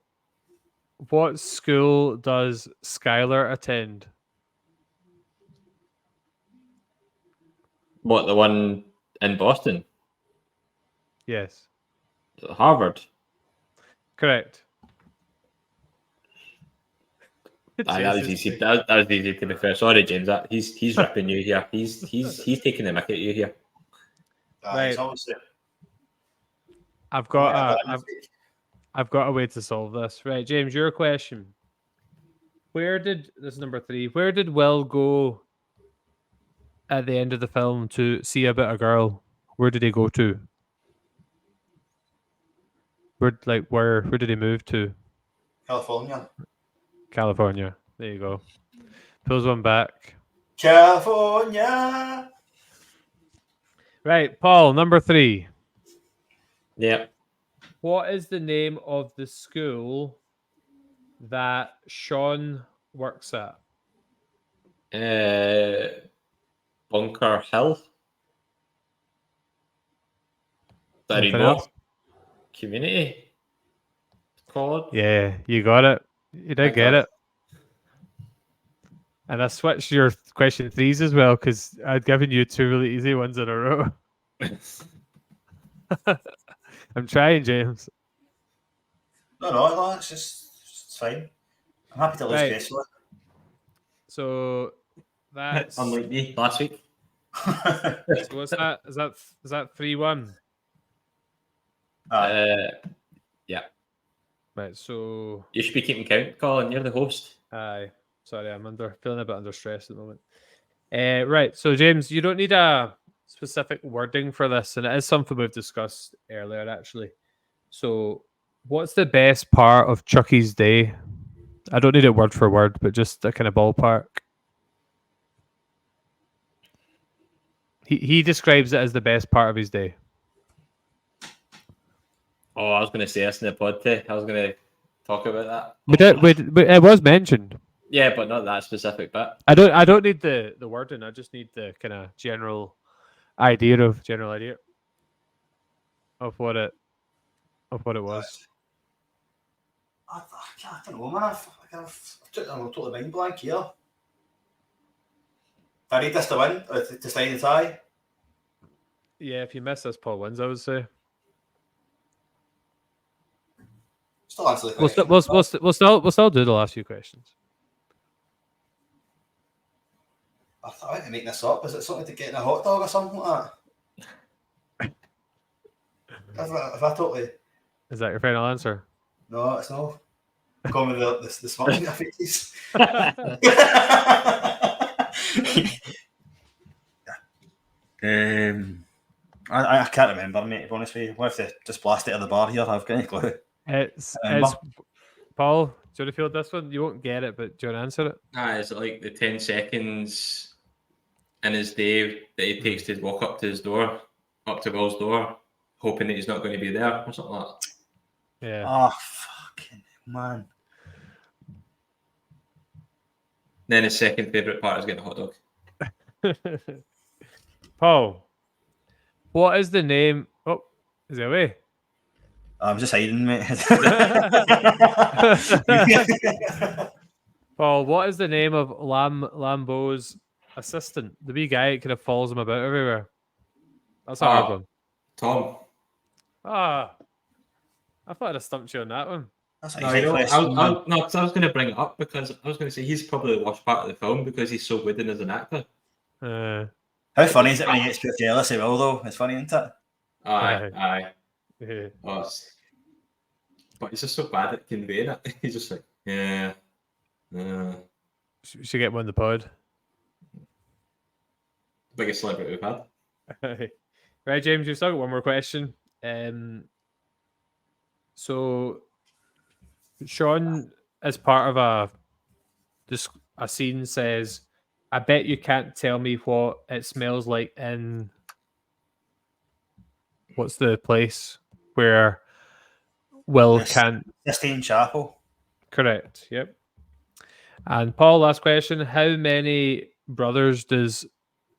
Speaker 1: what school does Skylar attend?
Speaker 2: What, the one in Boston?
Speaker 1: Yes.
Speaker 2: Harvard.
Speaker 1: Correct.
Speaker 2: That was easy. That was easy to be fair. Sorry, James. He's ripping you here. He's taking the mick at you here.
Speaker 1: Right.
Speaker 3: Obviously.
Speaker 1: I've got a way to solve this. Right, James, your question. This is number 3. Where did Will go at the end of the film to see about a girl? Where did he go to? Where did he move to?
Speaker 3: California.
Speaker 1: California. There you go. Pulls one back.
Speaker 3: California.
Speaker 1: Right, Paul, number 3.
Speaker 2: Yeah.
Speaker 1: What is the name of the school that Sean works at?
Speaker 2: Bunker Hill.
Speaker 1: Anything else?
Speaker 2: Community College.
Speaker 1: Yeah, you got it. You did get it. And I switched your question 3s as well because I'd given you 2 really easy ones in a row. I'm trying, James.
Speaker 3: No, it's fine. I'm happy to lose gracefully.
Speaker 1: So that's
Speaker 2: unlike me last week.
Speaker 1: So what's that? Is that 3-1?
Speaker 2: Yeah.
Speaker 1: Right. So
Speaker 2: you should be keeping count, Colin. You're the host.
Speaker 1: Aye. Sorry, I'm feeling a bit under stress at the moment. Right. So James, you don't need a specific wording for this, and it is something we've discussed earlier, actually. So, what's the best part of Chucky's day? I don't need it word for word, but just a kind of ballpark. He describes it as the best part of his day.
Speaker 2: Oh, I was going to say this in the pod today. I was going to talk about that.
Speaker 1: It was mentioned.
Speaker 2: Yeah, but not that specific bit.
Speaker 1: I don't need the wording. I just need the kind of general idea of what it was.
Speaker 3: I don't know, man. I'm totally mind blank here. I need this to win, to stay in the tie.
Speaker 1: Yeah, if you miss this, Paul wins, I would say.
Speaker 3: Still answer the question.
Speaker 1: We'll still do the last few questions.
Speaker 3: I thought I might make this up. Is it something to get in a hot dog or something like that? if I totally...
Speaker 1: Is that your final answer?
Speaker 3: No, it's not. I'm going with the smuggling affinities. I can't remember, mate, to be honest with you. We'll have to just blast it at the bar here. I've got any clue.
Speaker 1: It's Paul, do you want to field this one? You won't get it, but do you want to answer it?
Speaker 2: Is it like the 10 seconds in his day that he takes to walk up to Will's door, hoping that he's not going to be there or something like that?
Speaker 1: Yeah.
Speaker 3: Oh, fucking man.
Speaker 2: Then his second favourite part is getting a hot dog.
Speaker 1: Paul, what is the name? Oh, is he away?
Speaker 3: I'm just hiding, mate.
Speaker 1: Paul, what is the name of Lambeau's assistant? The wee guy that kind of follows him about everywhere. That's a hard one.
Speaker 2: Tom.
Speaker 1: I thought I'd have stumped you on that one.
Speaker 3: That's
Speaker 2: I was going to bring it up because I was going to say he's probably the worst part of the film because he's so good in as an actor.
Speaker 3: How funny is it when he gets pure jealous of Will, though? It's funny, isn't it?
Speaker 2: Aye.
Speaker 1: Yeah.
Speaker 2: But he's just so bad at conveying it. He's just like, yeah.
Speaker 1: Should get one in the pod.
Speaker 2: Biggest celebrity we've had.
Speaker 1: Right, James, you've still got one more question. So, Sean, as part of a scene, says, "I bet you can't tell me what it smells like in what's the place where Will can't."
Speaker 3: Sistine Chapel.
Speaker 1: Correct. Yep. And Paul, last question: how many brothers does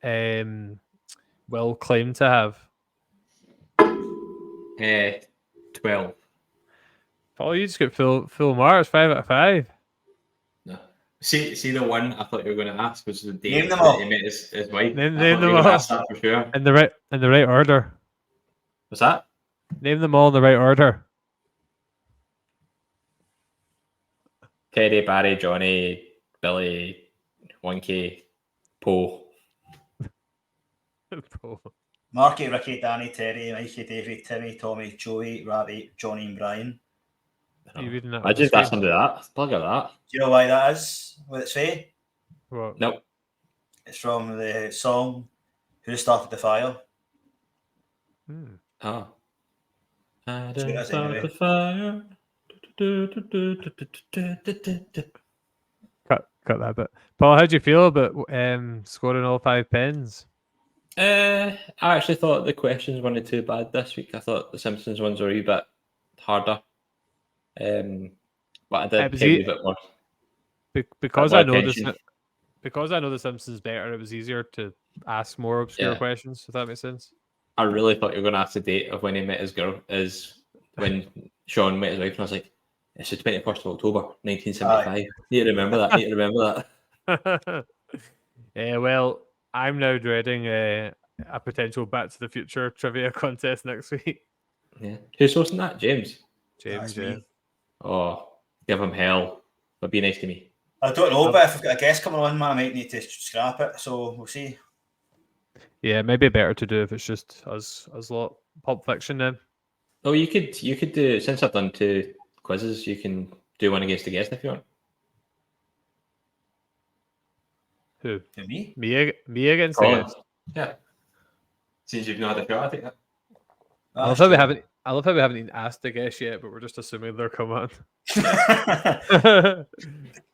Speaker 1: Will claim to have?
Speaker 2: 12.
Speaker 1: Paul, you just got full marks, 5 out of 5.
Speaker 2: No. See the one I thought you were going to ask was the day
Speaker 3: Name them all.
Speaker 2: he met his wife.
Speaker 1: Name
Speaker 2: I thought
Speaker 1: them
Speaker 2: you were gonna
Speaker 1: all.
Speaker 2: ask that for sure.
Speaker 1: In the right order.
Speaker 2: What's that?
Speaker 1: Name them all in the right order.
Speaker 2: Teddy, Barry, Johnny, Billy, 1K, Poe.
Speaker 3: Marky, Ricky, Danny, Terry, Mikey, Davey, Timmy, Tommy, Joey, Ravi, Johnny, and Brian.
Speaker 1: You reading that?
Speaker 2: I just asked him to that. Look at that.
Speaker 3: Do you know why that is? What it's for?
Speaker 1: What?
Speaker 2: Nope.
Speaker 3: It's from the song "Who Started the Fire."
Speaker 2: Oh. I
Speaker 3: So
Speaker 2: didn't
Speaker 3: that's
Speaker 2: start
Speaker 3: anyway.
Speaker 2: the fire.
Speaker 1: Cut that bit. Paul, how do you feel about scoring all 5 pens?
Speaker 2: I actually thought the questions weren't too bad this week. I thought the Simpsons ones were a wee bit harder. But I did
Speaker 1: was
Speaker 2: take a
Speaker 1: e-
Speaker 2: wee bit more.
Speaker 1: Because
Speaker 2: more
Speaker 1: I know
Speaker 2: attention.
Speaker 1: because I know the Simpsons better, it was easier to ask more obscure
Speaker 2: Yeah.
Speaker 1: questions, if that makes sense.
Speaker 2: I really thought you were going to ask the date of when he met his girl, is when Sean met his wife, and I was like, it's the 21st of October, 1975. Need to remember that.
Speaker 1: Yeah, well, I'm now dreading a potential Back to the Future trivia contest next week.
Speaker 2: Yeah. Who's hosting that? James.
Speaker 1: James,
Speaker 3: That's
Speaker 1: yeah.
Speaker 3: me.
Speaker 2: Oh, give him hell. But be nice to me.
Speaker 3: I don't know, but if I've got a guest coming on, man, I might need to scrap it. So we'll see.
Speaker 1: Yeah, maybe better to do if it's just us lot. Pulp Fiction then.
Speaker 2: Oh, you could do, since I've done 2 quizzes, you can do one against the guest if you want.
Speaker 1: Who?
Speaker 3: To me?
Speaker 1: Me against the guest.
Speaker 2: Yeah. Since you've not had a shot, I think that.
Speaker 1: I love how we haven't even asked the guest yet, but we're just assuming they're coming.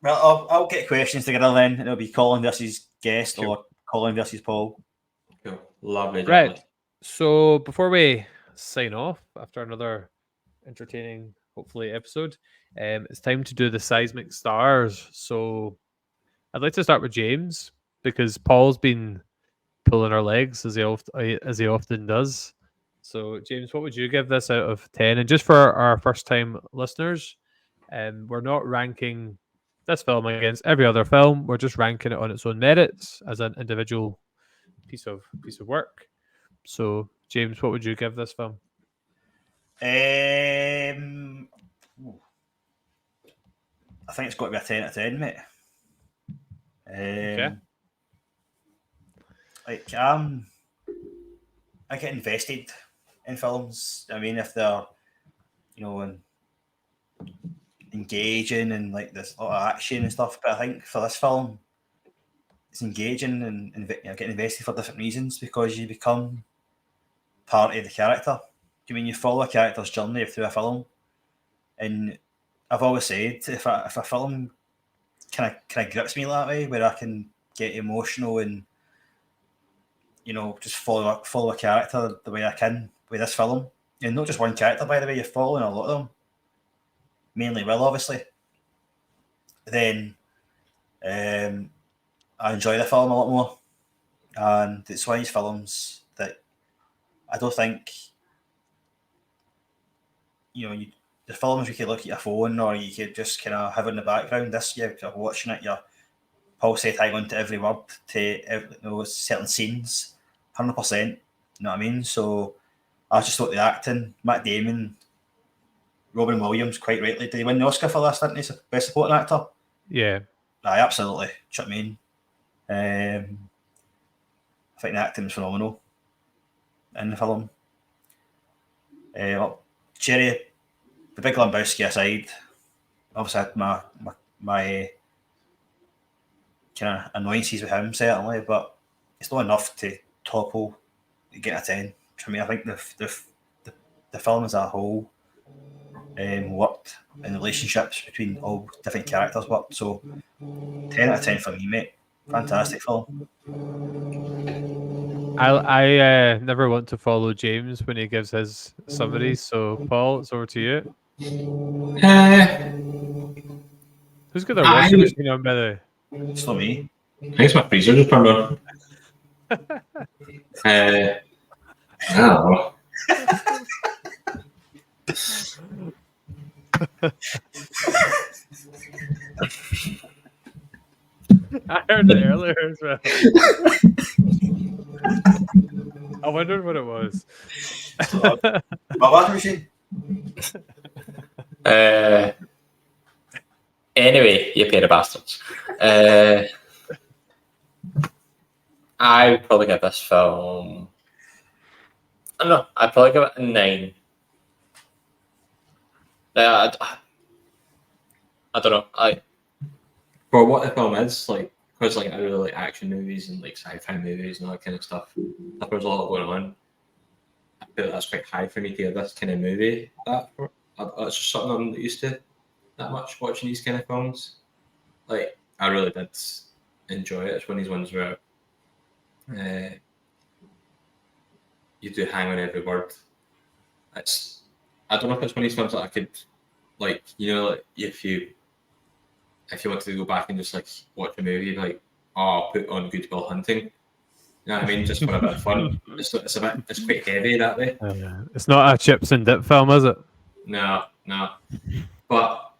Speaker 3: Well, I'll get questions together then. It'll be Colin versus guest
Speaker 1: Cool.
Speaker 3: or Colin versus Paul.
Speaker 2: Cool. Lovely.
Speaker 1: Right. So before we sign off after another entertaining, hopefully, episode, it's time to do the seismic stars. So I'd like to start with James because Paul's been pulling our legs as he often does. So James, what would you give this out of 10? And just for our first time listeners, we're not ranking this film against every other film. We're just ranking it on its own merits as an individual piece of work. So James, what would you give this film?
Speaker 3: I think it's got to be a 10 out of 10, mate.
Speaker 1: Okay.
Speaker 3: Like, I get invested in films. I mean, if they're, engaging and like there's a lot of action and stuff. But I think for this film, it's engaging and getting invested for different reasons because you become part of the character. I mean, you follow a character's journey through a film, and I've always said if a film kind of grips me that way, where I can get emotional and just follow a character the way I can with this film, and not just one character, by the way, you're following a lot of them, mainly Will, obviously. Then I enjoy the film a lot more, and it's one of these films that I don't think the films you could look at your phone or you could just kind of have in the background. This, you're watching it, you're pulsating onto every word, to certain scenes, 100%. You know what I mean? So I just thought the acting, Matt Damon, Robin Williams, quite rightly, did he win the Oscar for this, didn't he? Best Supporting Actor?
Speaker 1: Yeah.
Speaker 3: Aye, absolutely. Do you know what I mean? I think the acting was phenomenal in the film. Jerry, the Big Lebowski aside, obviously I had my kind of annoyances with him, certainly, but it's not enough to topple get a 10. For me, I think the film as a whole worked, and the relationships between all different characters worked. So 10 out of 10 for me, mate. Fantastic film.
Speaker 1: I never want to follow James when he gives his summaries. So Paul, it's over to you. Who's got their washing machine on, by the way?
Speaker 3: It's not me.
Speaker 2: I think it's my freezer just turned on. I don't know.
Speaker 1: I heard it earlier as well. I wondered what it was.
Speaker 3: My washing machine.
Speaker 2: Anyway, you pair of bastards. I would probably give this film. I don't know. I'd probably give it a 9. I don't know. For what the film is, like, because like I really like action movies and like sci-fi movies and all that kind of stuff. There's a lot going on. I feel like that's quite high for me to get this kind of movie. That's just something I'm not used to that much watching these kind of films. Like, I really did enjoy it. It's one of these ones where you do hang on every word. I don't know if it's one of these films that I could, like, you know, like if you wanted to go back and just like watch a movie, like, oh, I'll put on Good Will Hunting. You know what I mean? Just for a bit of fun. It's quite heavy that way.
Speaker 1: It's not a chips and dip film, is it?
Speaker 2: No. But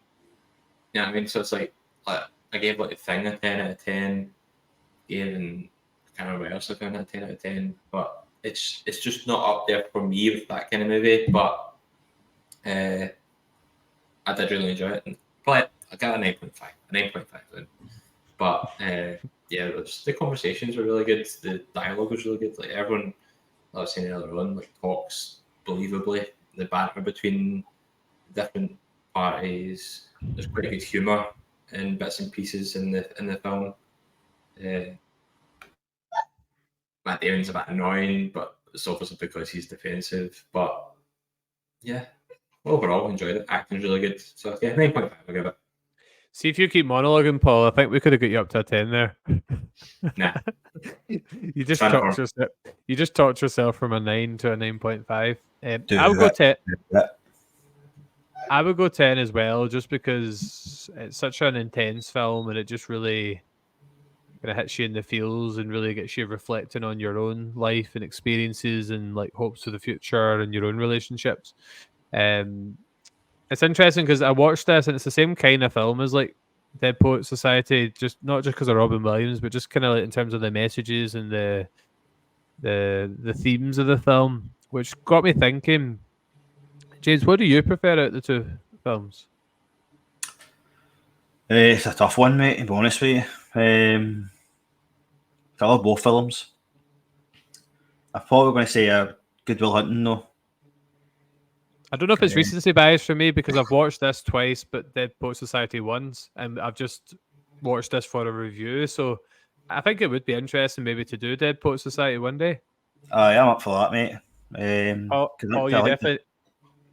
Speaker 2: yeah, I mean, so it's like I gave like The Thing a 10 out of 10. I can't remember what else I found a 10 out of 10. But it's just not up there for me with that kind of movie. But I did really enjoy it, and probably I got a 9.5 then. But yeah, the conversations were really good. The dialogue was really good. Like everyone, I was saying earlier on, like talks believably. The banter between different parties. There's quite good humour in bits and pieces in the film. Matt Damon's a bit annoying, but it's obviously because he's defensive. But yeah, overall enjoyed it. Acting's really good. So yeah, 9.5 I'll give it.
Speaker 1: See, if you keep monologuing, Paul, I think we could have got you up to a 10 there.
Speaker 2: Nah.
Speaker 1: You just talked yourself from a 9 to a 9.5. I would go 10. I would go 10 as well, just because it's such an intense film and it just really kind of hits you in the feels and really gets you reflecting on your own life and experiences and like hopes for the future and your own relationships. It's interesting because I watched this and it's the same kind of film as like Dead Poet Society, just not just because of Robin Williams, but just kind of like in terms of the messages and the themes of the film, which got me thinking. James, what do you prefer out of the two films?
Speaker 3: It's a tough one, mate, to be honest with you. I love both films. I'm probably going to say Good Will Hunting, though.
Speaker 1: I don't know if it's recency bias for me because I've watched this twice, but Dead Poet Society once, and I've just watched this for a review. So I think it would be interesting maybe to do Dead Poet Society one day.
Speaker 3: I'm up for that, mate.
Speaker 1: You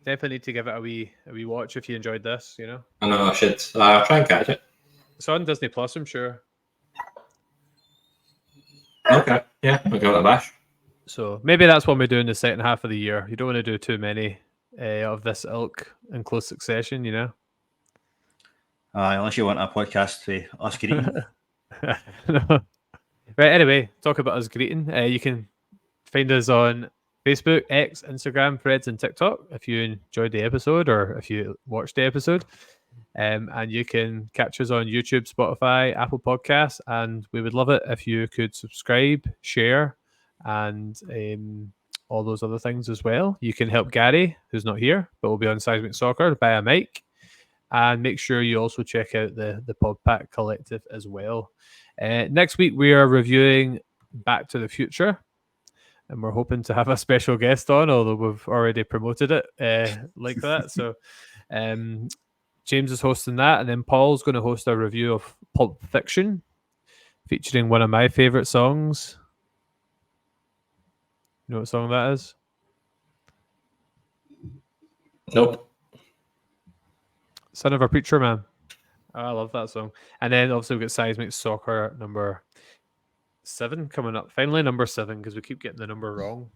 Speaker 1: definitely need to give it a wee watch if you enjoyed this, you know.
Speaker 2: I know I should try and catch it.
Speaker 1: It's on Disney Plus, I'm sure.
Speaker 2: Okay, yeah, I'll give it a bash.
Speaker 1: So maybe that's what we do in the second half of the year. You don't want to do too many of this ilk in close succession, you know.
Speaker 3: Unless you want a podcast with us greeting.
Speaker 1: No. Right, anyway, talk about us greeting. You can find us on Facebook, X, Instagram, Threads, and TikTok if you enjoyed the episode or if you watched the episode. And you can catch us on YouTube, Spotify, Apple Podcasts, and we would love it if you could subscribe, share, and all those other things as well. You can help Gary, who's not here, but will be on Seismic Soccer, buy a mic. And make sure you also check out the PodPack Collective as well. Next week, we are reviewing Back to the Future. And we're hoping to have a special guest on, although we've already promoted it like that. So James is hosting that. And then Paul's going to host a review of Pulp Fiction, featuring one of my favourite songs. You know what song that is?
Speaker 2: Nope.
Speaker 1: Son of a Preacher Man. Oh, I love that song. And then obviously we've got Seismic Soccer number 7 coming up. Finally, number 7, because we keep getting the number wrong.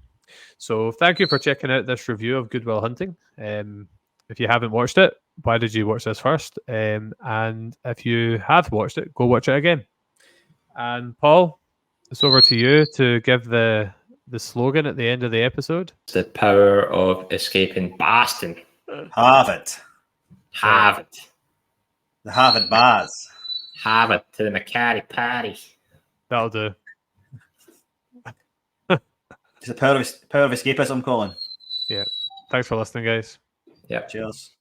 Speaker 1: So thank you for checking out this review of Good Will Hunting. If you haven't watched it, why did you watch this first? And if you have watched it, go watch it again. And Paul, it's over to you to give the slogan at the end of the episode.
Speaker 2: The power of escaping Boston.
Speaker 3: Have it.
Speaker 2: Have it.
Speaker 3: The Harvard bars.
Speaker 2: Have it to the Macari party.
Speaker 1: That'll do.
Speaker 3: It's the power of escapism, Colin.
Speaker 1: Yeah. Thanks for listening, guys.
Speaker 2: Yeah.
Speaker 3: Cheers.